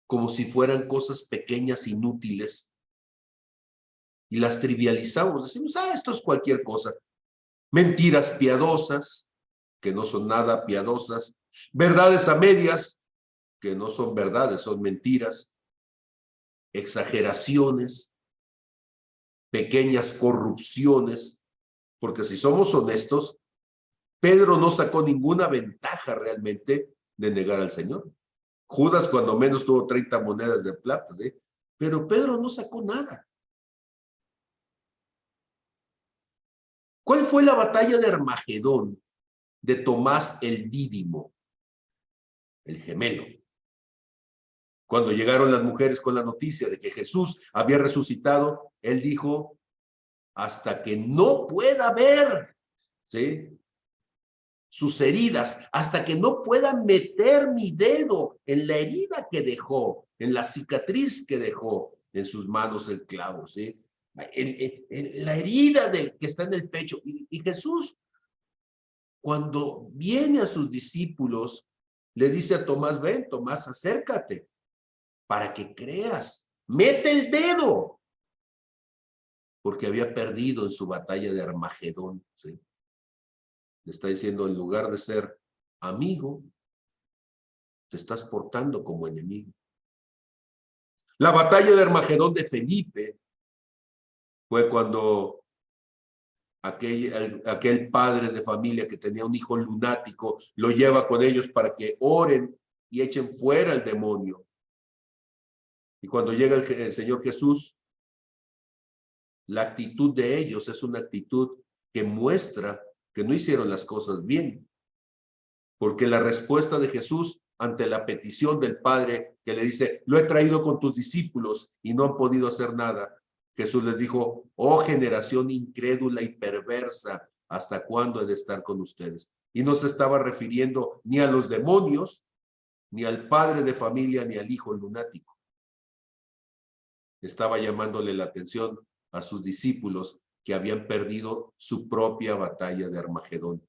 como si fueran cosas pequeñas, inútiles, y las trivializamos. Decimos: esto es cualquier cosa. Mentiras piadosas, que no son nada piadosas. Verdades a medias, que no son verdades, son mentiras. Exageraciones, pequeñas corrupciones, porque si somos honestos, Pedro no sacó ninguna ventaja realmente de negar al Señor. Judas cuando menos tuvo 30 monedas de plata, ¿sí? Pero Pedro no sacó nada. ¿Cuál fue la batalla de Armagedón de Tomás el Dídimo, el gemelo? Cuando llegaron las mujeres con la noticia de que Jesús había resucitado, él dijo: hasta que no pueda ver, ¿sí?, sus heridas, hasta que no pueda meter mi dedo en la herida que dejó, en la cicatriz que dejó en sus manos el clavo, ¿sí?, en la herida que está en el pecho. Y Jesús, cuando viene a sus discípulos, le dice a Tomás: ven, Tomás, acércate para que creas, mete el dedo, porque había perdido en su batalla de Armagedón, ¿sí? Le está diciendo: en lugar de ser amigo, te estás portando como enemigo. La batalla de Armagedón de Felipe fue cuando aquel padre de familia que tenía un hijo lunático lo lleva con ellos para que oren y echen fuera el demonio. Y cuando llega el Señor Jesús, la actitud de ellos es una actitud que muestra que no hicieron las cosas bien. Porque la respuesta de Jesús ante la petición del Padre, que le dice: lo he traído con tus discípulos y no han podido hacer nada, Jesús les dijo, oh generación incrédula y perversa, ¿hasta cuándo he de estar con ustedes? Y no se estaba refiriendo ni a los demonios, ni al padre de familia, ni al hijo lunático. Estaba llamándole la atención a sus discípulos que habían perdido su propia batalla de Armagedón.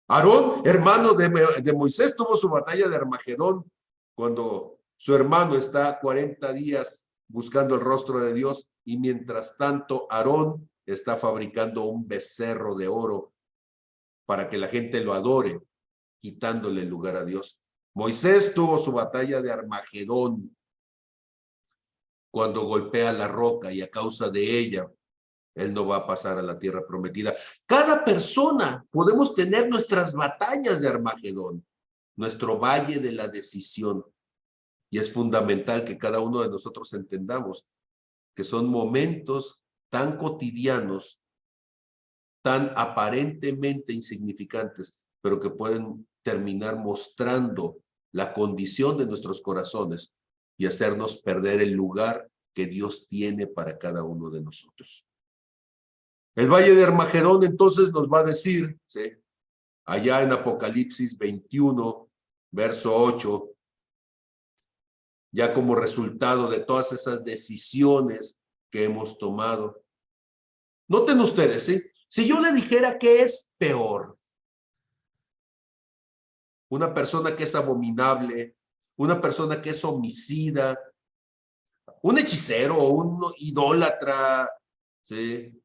Aarón, hermano de Moisés, tuvo su batalla de Armagedón cuando su hermano está 40 días buscando el rostro de Dios y mientras tanto Aarón está fabricando un becerro de oro para que la gente lo adore, quitándole el lugar a Dios. Moisés tuvo su batalla de Armagedón cuando golpea la roca y a causa de ella él no va a pasar a la tierra prometida. Cada persona podemos tener nuestras batallas de Armagedón, nuestro valle de la decisión. Y es fundamental que cada uno de nosotros entendamos que son momentos tan cotidianos, tan aparentemente insignificantes, pero que pueden terminar mostrando la condición de nuestros corazones y hacernos perder el lugar que Dios tiene para cada uno de nosotros. El valle de Armagedón entonces nos va a decir, ¿sí?, allá en Apocalipsis 21, verso 8, ya como resultado de todas esas decisiones que hemos tomado. Noten ustedes, ¿sí? Si yo le dijera que es peor, una persona que es abominable, una persona que es homicida, un hechicero o un idólatra, ¿sí?,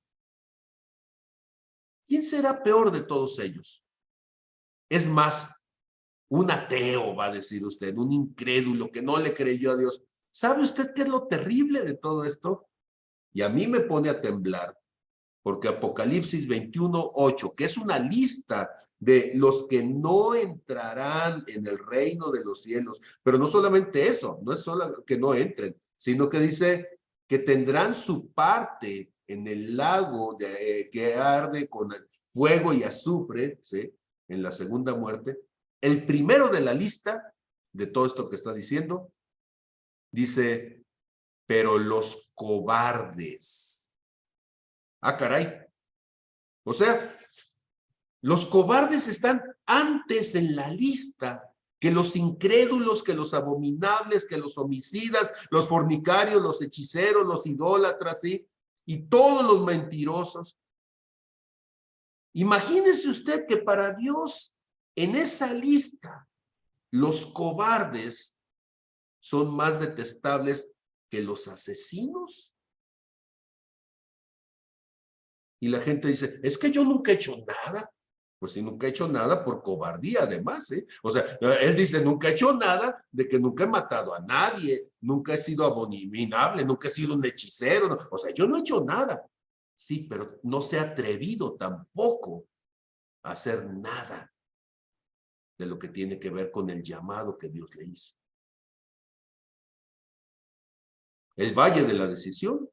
¿quién será peor de todos ellos? Es más, un ateo, va a decir usted, un incrédulo que no le creyó a Dios. ¿Sabe usted qué es lo terrible de todo esto? Y a mí me pone a temblar, porque Apocalipsis 21:8, que es una lista de los que no entrarán en el reino de los cielos, pero no solamente eso, no es solo que no entren, sino que dice que tendrán su parte en el lago que arde con fuego y azufre, ¿sí?, en la segunda muerte. El primero de la lista de todo esto que está diciendo, dice, pero los cobardes. Ah, caray. O sea, los cobardes están antes en la lista que los incrédulos, que los abominables, que los homicidas, los fornicarios, los hechiceros, los idólatras, ¿sí?, y todos los mentirosos. Imagínese usted que para Dios, en esa lista, los cobardes son más detestables que los asesinos. Y la gente dice, es que yo nunca he hecho nada. Pues si nunca he hecho nada por cobardía, además, ¿eh? O sea, él dice, nunca he hecho nada de que nunca he matado a nadie, nunca he sido abominable, nunca he sido un hechicero. No. O sea, yo no he hecho nada. Sí, pero no se ha atrevido tampoco a hacer nada de lo que tiene que ver con el llamado que Dios le hizo. El valle de la decisión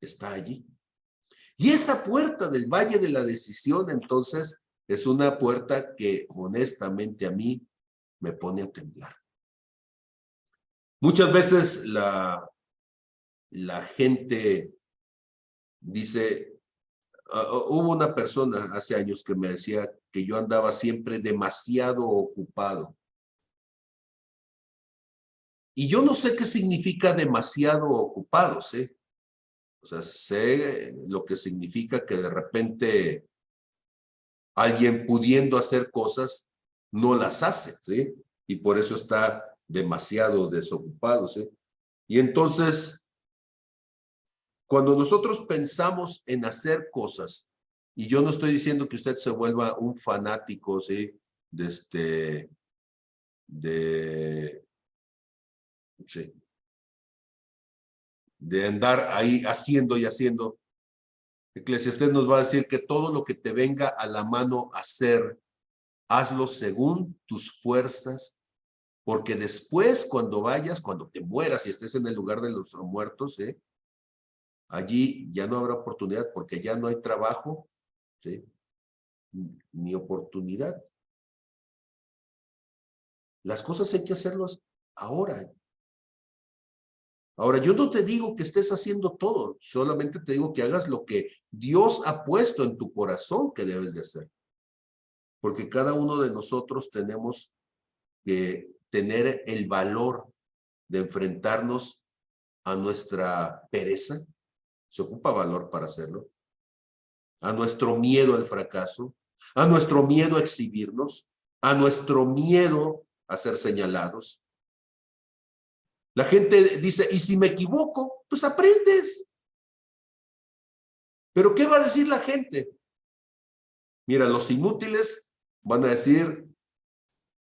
está allí. Y esa puerta del valle de la decisión, entonces, es una puerta que honestamente a mí me pone a temblar. Muchas veces la gente dice, hubo una persona hace años que me decía que yo andaba siempre demasiado ocupado. Y yo no sé qué significa demasiado ocupado, ¿sí? O sea, sé lo que significa que de repente alguien pudiendo hacer cosas no las hace, ¿sí? Y por eso está demasiado desocupado, ¿sí? Y entonces, cuando nosotros pensamos en hacer cosas, y yo no estoy diciendo que usted se vuelva un fanático, ¿sí?, de, sí, de andar ahí haciendo y haciendo. Eclesiastés nos va a decir que todo lo que te venga a la mano hacer, hazlo según tus fuerzas, porque después cuando vayas, cuando te mueras y estés en el lugar de los muertos, allí ya no habrá oportunidad porque ya no hay trabajo, ¿sí?, ni oportunidad. Las cosas hay que hacerlas ahora. Ahora, yo no te digo que estés haciendo todo, solamente te digo que hagas lo que Dios ha puesto en tu corazón que debes de hacer. Porque cada uno de nosotros tenemos que tener el valor de enfrentarnos a nuestra pereza. Se ocupa valor para hacerlo. A nuestro miedo al fracaso, a nuestro miedo a exhibirnos, a nuestro miedo a ser señalados. La gente dice, ¿y si me equivoco? Pues aprendes. ¿Pero qué va a decir la gente? Mira, los inútiles van a decir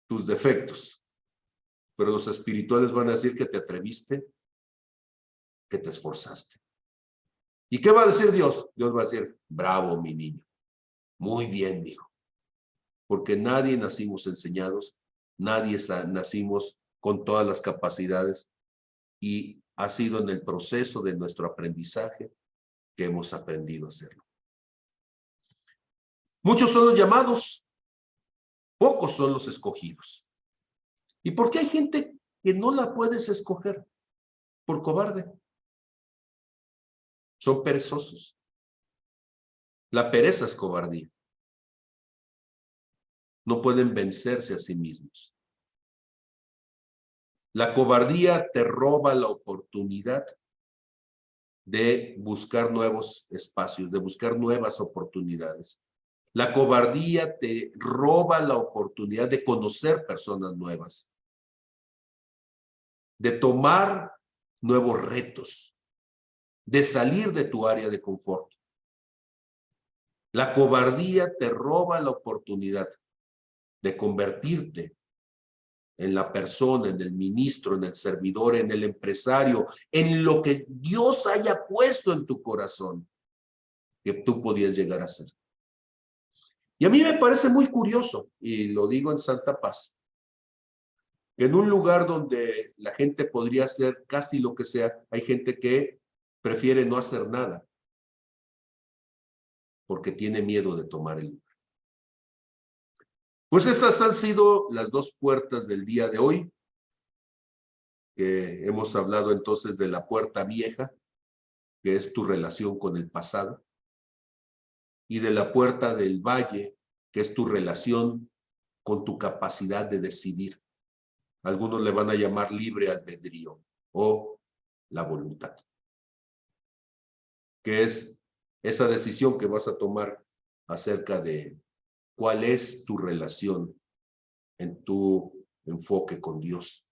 tus defectos, pero los espirituales van a decir que te atreviste, que te esforzaste. ¿Y qué va a decir Dios? Dios va a decir, bravo, mi niño. Muy bien, hijo. Porque nadie nacimos enseñados, nadie nacimos con todas las capacidades y ha sido en el proceso de nuestro aprendizaje que hemos aprendido a hacerlo. Muchos son los llamados, pocos son los escogidos. ¿Y por qué hay gente que no la puedes escoger? Por cobarde. Son perezosos. La pereza es cobardía. No pueden vencerse a sí mismos. La cobardía te roba la oportunidad de buscar nuevos espacios, de buscar nuevas oportunidades. La cobardía te roba la oportunidad de conocer personas nuevas, de tomar nuevos retos, de salir de tu área de confort. La cobardía te roba la oportunidad de convertirte en la persona, en el ministro, en el servidor, en el empresario, en lo que Dios haya puesto en tu corazón que tú podías llegar a ser. Y a mí me parece muy curioso, y lo digo en santa paz, que en un lugar donde la gente podría hacer casi lo que sea, hay gente que prefiere no hacer nada porque tiene miedo de tomar el lugar. Pues estas han sido las dos puertas del día de hoy. Hemos hablado entonces de la puerta vieja, que es tu relación con el pasado, y de la puerta del valle, que es tu relación con tu capacidad de decidir. Algunos le van a llamar libre albedrío o la voluntad, que es esa decisión que vas a tomar acerca de cuál es tu relación en tu enfoque con Dios.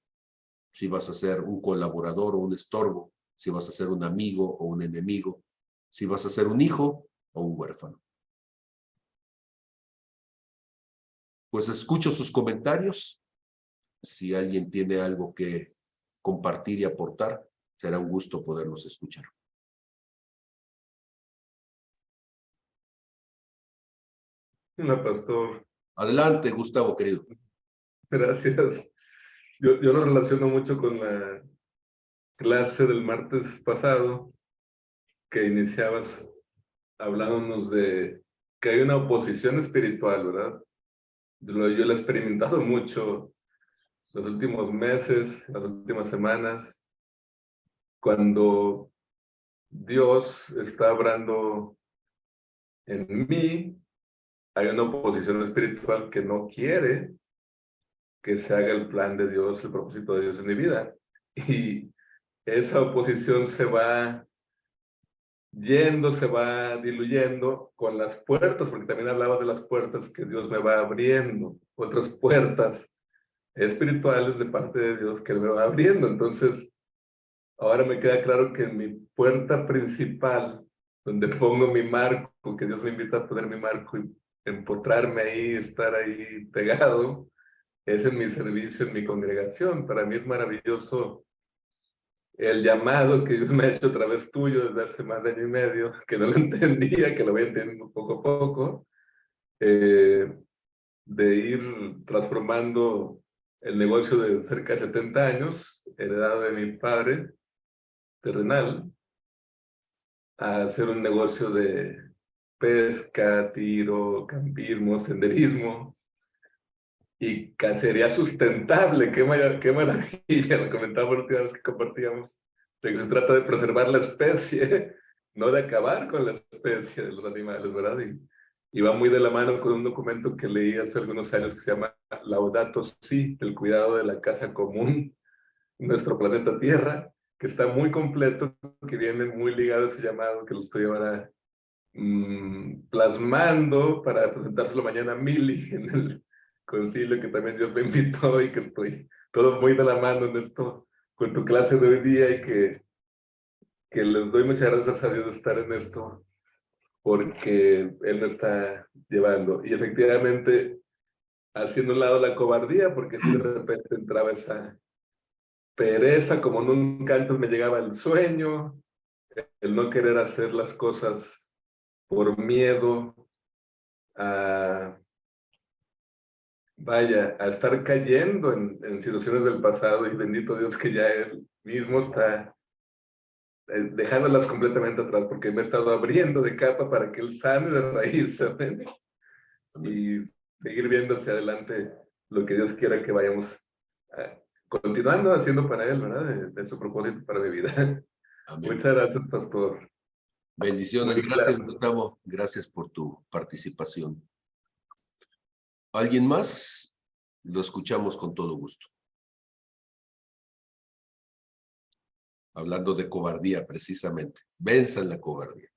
Si vas a ser un colaborador o un estorbo, si vas a ser un amigo o un enemigo, si vas a ser un hijo o un huérfano. Pues escucho sus comentarios. Si alguien tiene algo que compartir y aportar, será un gusto poderlos escuchar. Hola, pastor. Adelante, Gustavo, querido. Gracias. Yo lo relaciono mucho con la clase del martes pasado, que iniciabas hablándonos de que hay una oposición espiritual, ¿verdad? Yo lo he experimentado mucho los últimos meses, las últimas semanas, cuando Dios está obrando en mí, hay una oposición espiritual que no quiere que se haga el plan de Dios, el propósito de Dios en mi vida. Y esa oposición se va yendo, se va diluyendo con las puertas, porque también hablaba de las puertas que Dios me va abriendo, otras puertas espirituales de parte de Dios que Él me va abriendo. Entonces, ahora me queda claro que en mi puerta principal, donde pongo mi marco, que Dios me invita a poner mi marco y empotrarme ahí, estar ahí pegado, es en mi servicio, en mi congregación. Para mí es maravilloso el llamado que Dios me ha hecho a través tuyo desde hace más de año y medio, que no lo entendía, que lo voy entendiendo poco a poco, de ir transformando el negocio de cerca de 70 años, heredado de mi padre terrenal, a hacer un negocio de pesca, tiro, campismo, senderismo y cacería sustentable. Qué maravilla, lo comentaba la última vez que compartíamos. de que se trata de preservar la especie, no de acabar con la especie de los animales, ¿verdad? Y va muy de la mano con un documento que leí hace algunos años que se llama Laudato Si, el cuidado de la casa común, nuestro planeta Tierra, que está muy completo, que viene muy ligado a ese llamado que lo estoy ahora plasmando para presentárselo mañana a Mili en el concilio que también Dios me invitó y que estoy todo muy de la mano en esto con tu clase de hoy día y que les doy muchas gracias a Dios de estar en esto porque Él me está llevando. Y efectivamente, haciendo un lado la cobardía, porque si de repente entraba esa pereza, como nunca antes me llegaba el sueño, el no querer hacer las cosas por miedo a, vaya, a estar cayendo en situaciones del pasado y bendito Dios que ya Él mismo está dejándolas completamente atrás porque me he estado abriendo de capa para que Él sane de raíz, ¿saben? Y seguir viendo hacia adelante lo que Dios quiera que vayamos continuando haciendo para Él, ¿verdad? De su propósito para mi vida. Amén. Muchas gracias, pastor. Bendiciones, gracias, Gustavo. Gracias por tu participación. ¿Alguien más? Lo escuchamos con todo gusto. Hablando de cobardía, precisamente. Venzan la cobardía.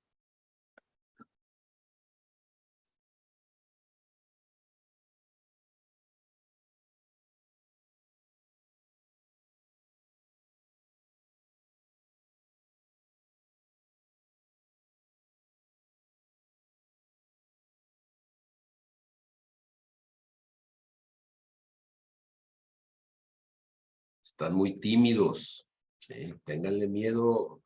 Están muy tímidos. ¿Sí? Ténganle miedo.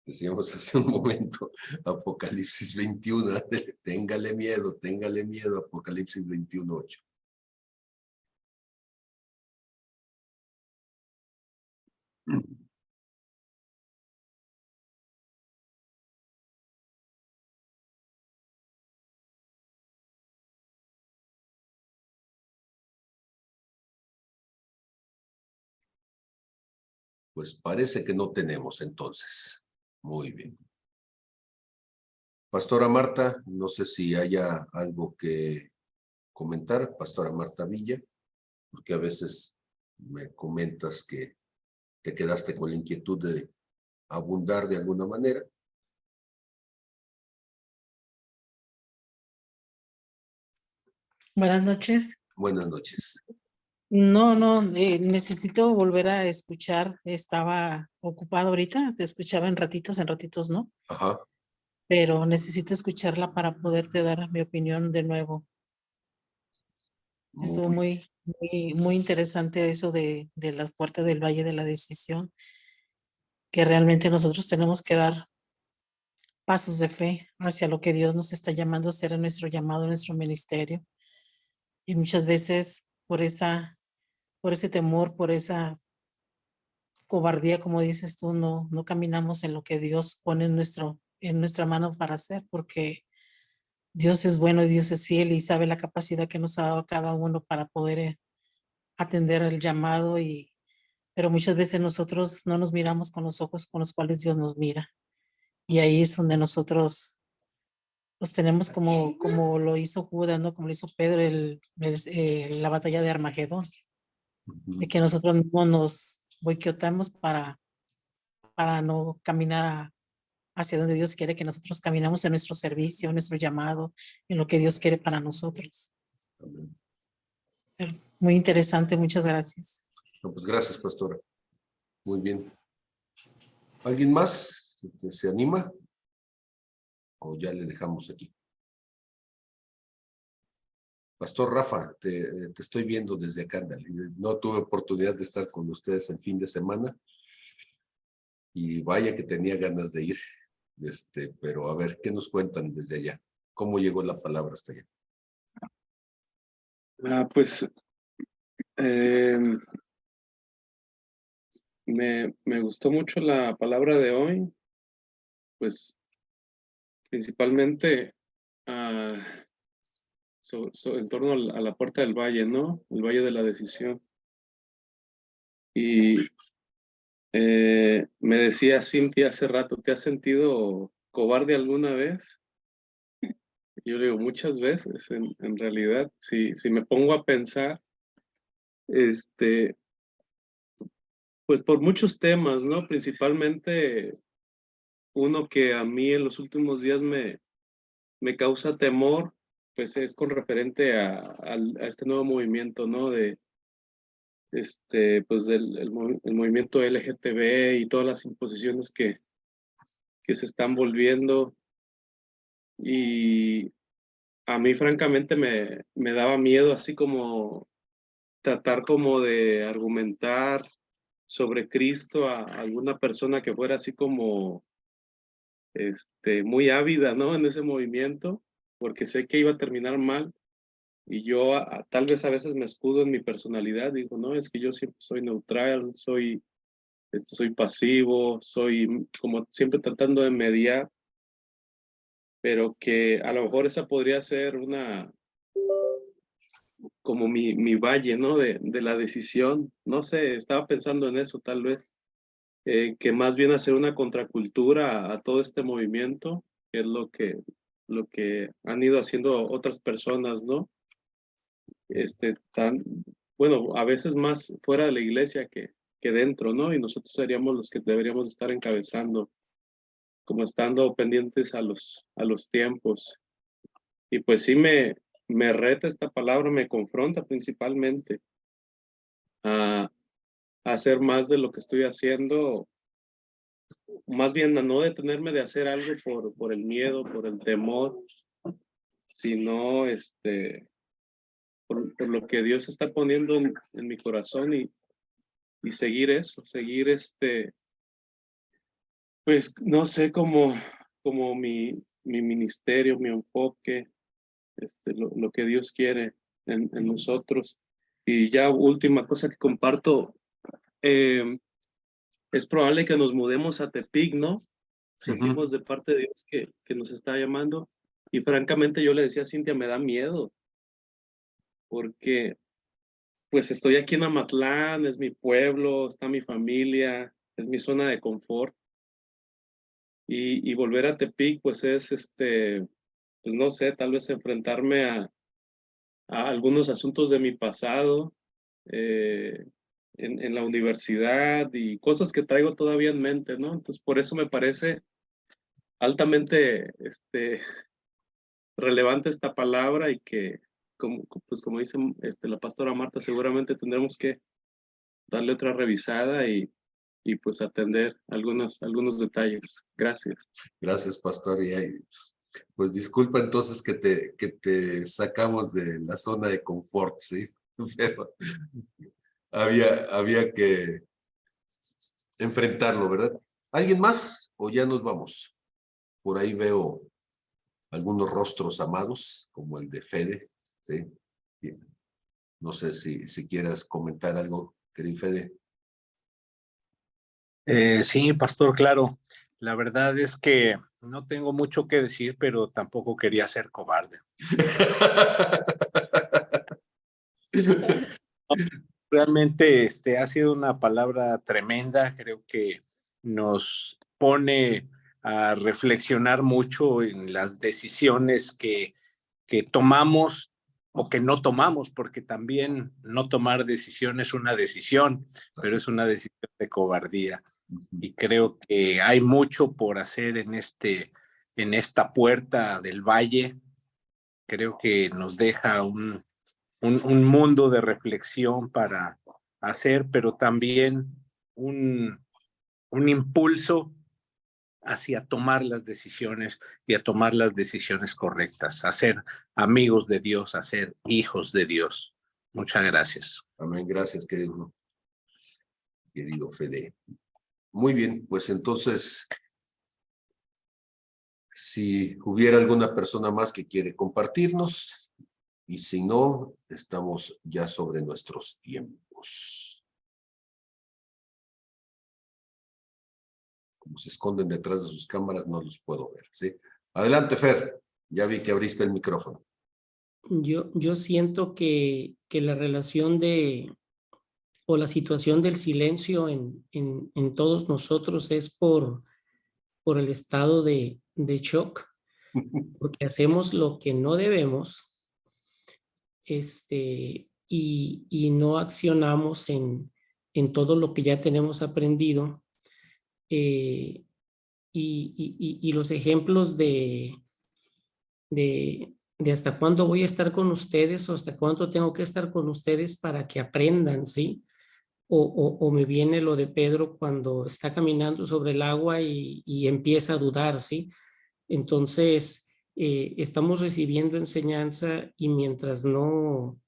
Decíamos hace un momento, Apocalipsis 21. Téngale miedo, Apocalipsis 21:8. Pues parece que no tenemos entonces. Muy bien. Pastora Marta, no sé si haya algo que comentar, Pastora Marta Villa, porque a veces me comentas que te quedaste con la inquietud de abundar de alguna manera. Buenas noches. Buenas noches. No, necesito volver a escuchar. Estaba ocupado ahorita, te escuchaba en ratitos no, Ajá. pero necesito escucharla para poderte dar mi opinión de nuevo. Estuvo muy interesante eso de la puerta del Valle de la Decisión, que realmente nosotros tenemos que dar pasos de fe hacia lo que Dios nos está llamando a hacer en nuestro llamado, en nuestro ministerio. Y muchas veces por ese temor, por esa cobardía, como dices tú, no caminamos en lo que Dios pone en nuestra mano para hacer, porque Dios es bueno y Dios es fiel y sabe la capacidad que nos ha dado a cada uno para poder atender el llamado, pero muchas veces nosotros no nos miramos con los ojos con los cuales Dios nos mira. Y ahí es donde nosotros los tenemos como lo hizo Judas, ¿no? Como lo hizo Pedro la batalla de Armagedón, de que nosotros no nos boicoteamos para no caminar hacia donde Dios quiere que nosotros caminamos en nuestro servicio, en nuestro llamado, en lo que Dios quiere para nosotros. Amén. Muy interesante, muchas gracias. No, pues gracias, pastora. Muy bien. ¿Alguien más se anima? ¿O ya le dejamos aquí? Pastor Rafa, te estoy viendo desde acá. No tuve oportunidad de estar con ustedes el fin de semana. Y vaya que tenía ganas de ir. Pero a ver, ¿qué nos cuentan desde allá? ¿Cómo llegó la palabra hasta allá? Pues me gustó mucho la palabra de hoy, pues principalmente en torno a la puerta del valle, ¿no? El valle de la decisión. Y Me decía Cintia hace rato, ¿te has sentido cobarde alguna vez? Yo le digo, muchas veces, en realidad, si me pongo a pensar, pues por muchos temas, ¿no? Principalmente uno que a mí en los últimos días me causa temor, pues es con referente a este nuevo movimiento, ¿no? Pues el movimiento LGTB y todas las imposiciones que se están volviendo. Y a mí francamente me daba miedo así como tratar como de argumentar sobre Cristo a alguna persona que fuera así como muy ávida, ¿no? En ese movimiento, porque sé que iba a terminar mal. Y yo tal vez a veces me escudo en mi personalidad, digo, no, es que yo siempre soy neutral, soy pasivo, soy como siempre tratando de mediar, pero que a lo mejor esa podría ser como mi valle, ¿no? De la decisión. No sé, estaba pensando en eso tal vez, que más bien hacer una contracultura a todo este movimiento, que es lo que han ido haciendo otras personas, ¿no? Tan, bueno, a veces más fuera de la iglesia que dentro, ¿no? Y nosotros seríamos los que deberíamos estar encabezando, como estando pendientes a los tiempos. Y pues sí me reta esta palabra, me confronta principalmente a hacer más de lo que estoy haciendo, más bien a no detenerme de hacer algo por el miedo, por el temor, sino por lo que Dios está poniendo en mi corazón y seguir eso, seguir pues no sé, como mi ministerio, mi enfoque, lo que Dios quiere en nosotros. Y ya última cosa que comparto, eh, es probable que nos mudemos a Tepic, ¿no? Sentimos de parte de Dios que nos está llamando. Y francamente yo le decía a Cintia, me da miedo, porque pues estoy aquí en Amatlán, es mi pueblo, está mi familia, es mi zona de confort. Y volver a Tepic, pues es, pues no sé, tal vez enfrentarme a algunos asuntos de mi pasado en la universidad y cosas que traigo todavía en mente, ¿no? Entonces, por eso me parece altamente relevante esta palabra y que, pues como dice la pastora Marta, seguramente tendremos que darle otra revisada y pues atender algunos detalles. Gracias. Gracias, pastor. Y pues disculpa entonces que te sacamos de la zona de confort, ¿sí? Pero había que enfrentarlo, ¿verdad? ¿Alguien más o ya nos vamos? Por ahí veo algunos rostros amados, como el de Fede, ¿sí? Bien. No sé si quieras comentar algo, querido Fede. Sí, pastor, claro. La verdad es que no tengo mucho que decir, pero tampoco quería ser cobarde. Realmente ha sido una palabra tremenda. Creo que nos pone a reflexionar mucho en las decisiones que tomamos o que no tomamos, porque también no tomar decisión es una decisión, pero es una decisión de cobardía. Y creo que hay mucho por hacer en esta puerta del valle. Creo que nos deja un mundo de reflexión para hacer, pero también un impulso hacia tomar las decisiones y a tomar las decisiones correctas, a ser amigos de Dios, a ser hijos de Dios. Muchas gracias. Amén, gracias, querido Fede. Muy bien, pues entonces, si hubiera alguna persona más que quiere compartirnos, y si no, estamos ya sobre nuestros tiempos. Como se esconden detrás de sus cámaras, no los puedo ver, ¿sí? Adelante, Fer. Ya vi que abriste el micrófono. Yo siento que la relación de o la situación del silencio en todos nosotros es por el estado de shock, porque hacemos lo que no debemos, y no accionamos en todo lo que ya tenemos aprendido. Y los ejemplos de hasta cuándo voy a estar con ustedes o hasta cuánto tengo que estar con ustedes para que aprendan, ¿sí? O me viene lo de Pedro cuando está caminando sobre el agua y empieza a dudar, ¿sí? Entonces, estamos recibiendo enseñanza y mientras no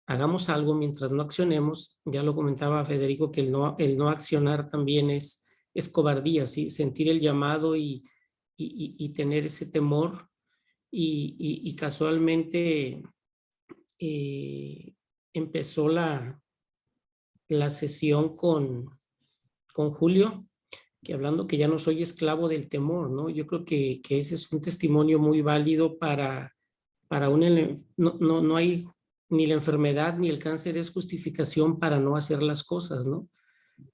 hagamos algo, mientras no accionemos, ya lo comentaba Federico, que el no accionar también es cobardía, ¿sí? Sentir el llamado y tener ese temor. Y casualmente empezó la sesión con Julio, que hablando que ya no soy esclavo del temor, ¿no? Yo creo que ese es un testimonio muy válido para no hay ni la enfermedad ni el cáncer es justificación para no hacer las cosas, ¿no?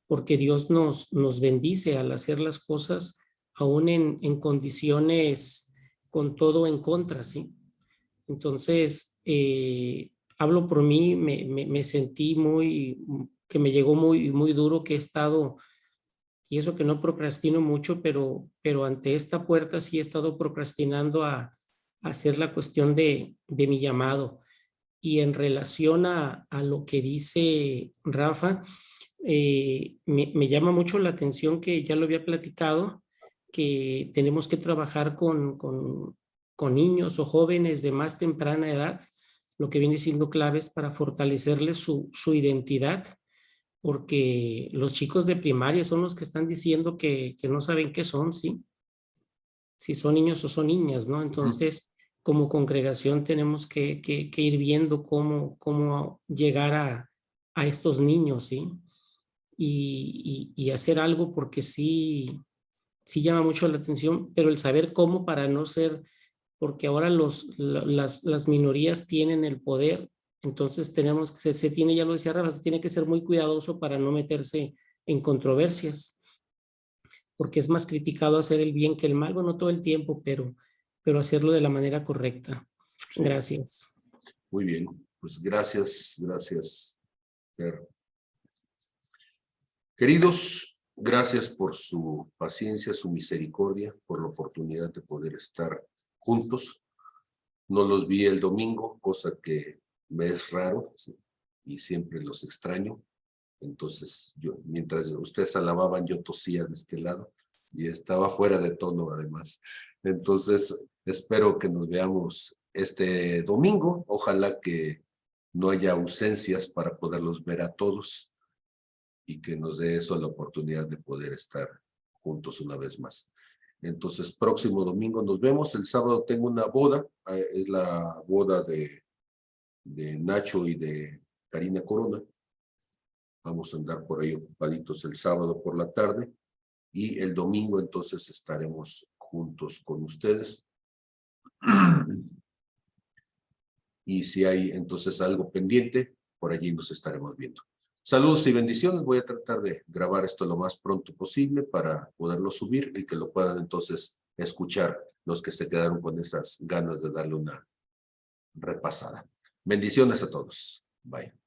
Porque Dios nos bendice al hacer las cosas aún en condiciones con todo en contra, ¿sí? Entonces, hablo por mí, me sentí que me llegó muy duro, que he estado, y eso que no procrastino mucho, pero ante esta puerta sí he estado procrastinando a hacer la cuestión de mi llamado. Y en relación a lo que dice Rafa, me llama mucho la atención que ya lo había platicado, que tenemos que trabajar con niños o jóvenes de más temprana edad, lo que viene siendo claves para fortalecerles su identidad, porque los chicos de primaria son los que están diciendo que no saben qué son, ¿sí? Si son niños o son niñas, ¿no? Entonces, como congregación tenemos que ir viendo cómo llegar a estos niños, ¿sí? Y hacer algo porque sí llama mucho la atención, pero el saber cómo para no ser, porque ahora las minorías tienen el poder, entonces tenemos que, se tiene, ya lo decía Rafa, se tiene que ser muy cuidadoso para no meterse en controversias, porque es más criticado hacer el bien que el mal, bueno, todo el tiempo, pero hacerlo de la manera correcta. Sí. Gracias. Muy bien, pues gracias, Fer. Queridos, gracias por su paciencia, su misericordia, por la oportunidad de poder estar juntos. No los vi el domingo, cosa que me es raro, ¿sí? Y siempre los extraño. Entonces, mientras ustedes alababan, yo tosía de este lado y estaba fuera de tono además. Entonces, espero que nos veamos este domingo. Ojalá que no haya ausencias para poderlos ver a todos y que nos dé eso la oportunidad de poder estar juntos una vez más. Entonces, próximo domingo nos vemos. El sábado tengo una boda, es la boda de Nacho y de Karina Corona. Vamos a andar por ahí ocupaditos el sábado por la tarde y el domingo entonces estaremos juntos con ustedes. Y si hay entonces algo pendiente, por allí nos estaremos viendo. Saludos y bendiciones. Voy a tratar de grabar esto lo más pronto posible para poderlo subir y que lo puedan entonces escuchar los que se quedaron con esas ganas de darle una repasada. Bendiciones a todos. Bye.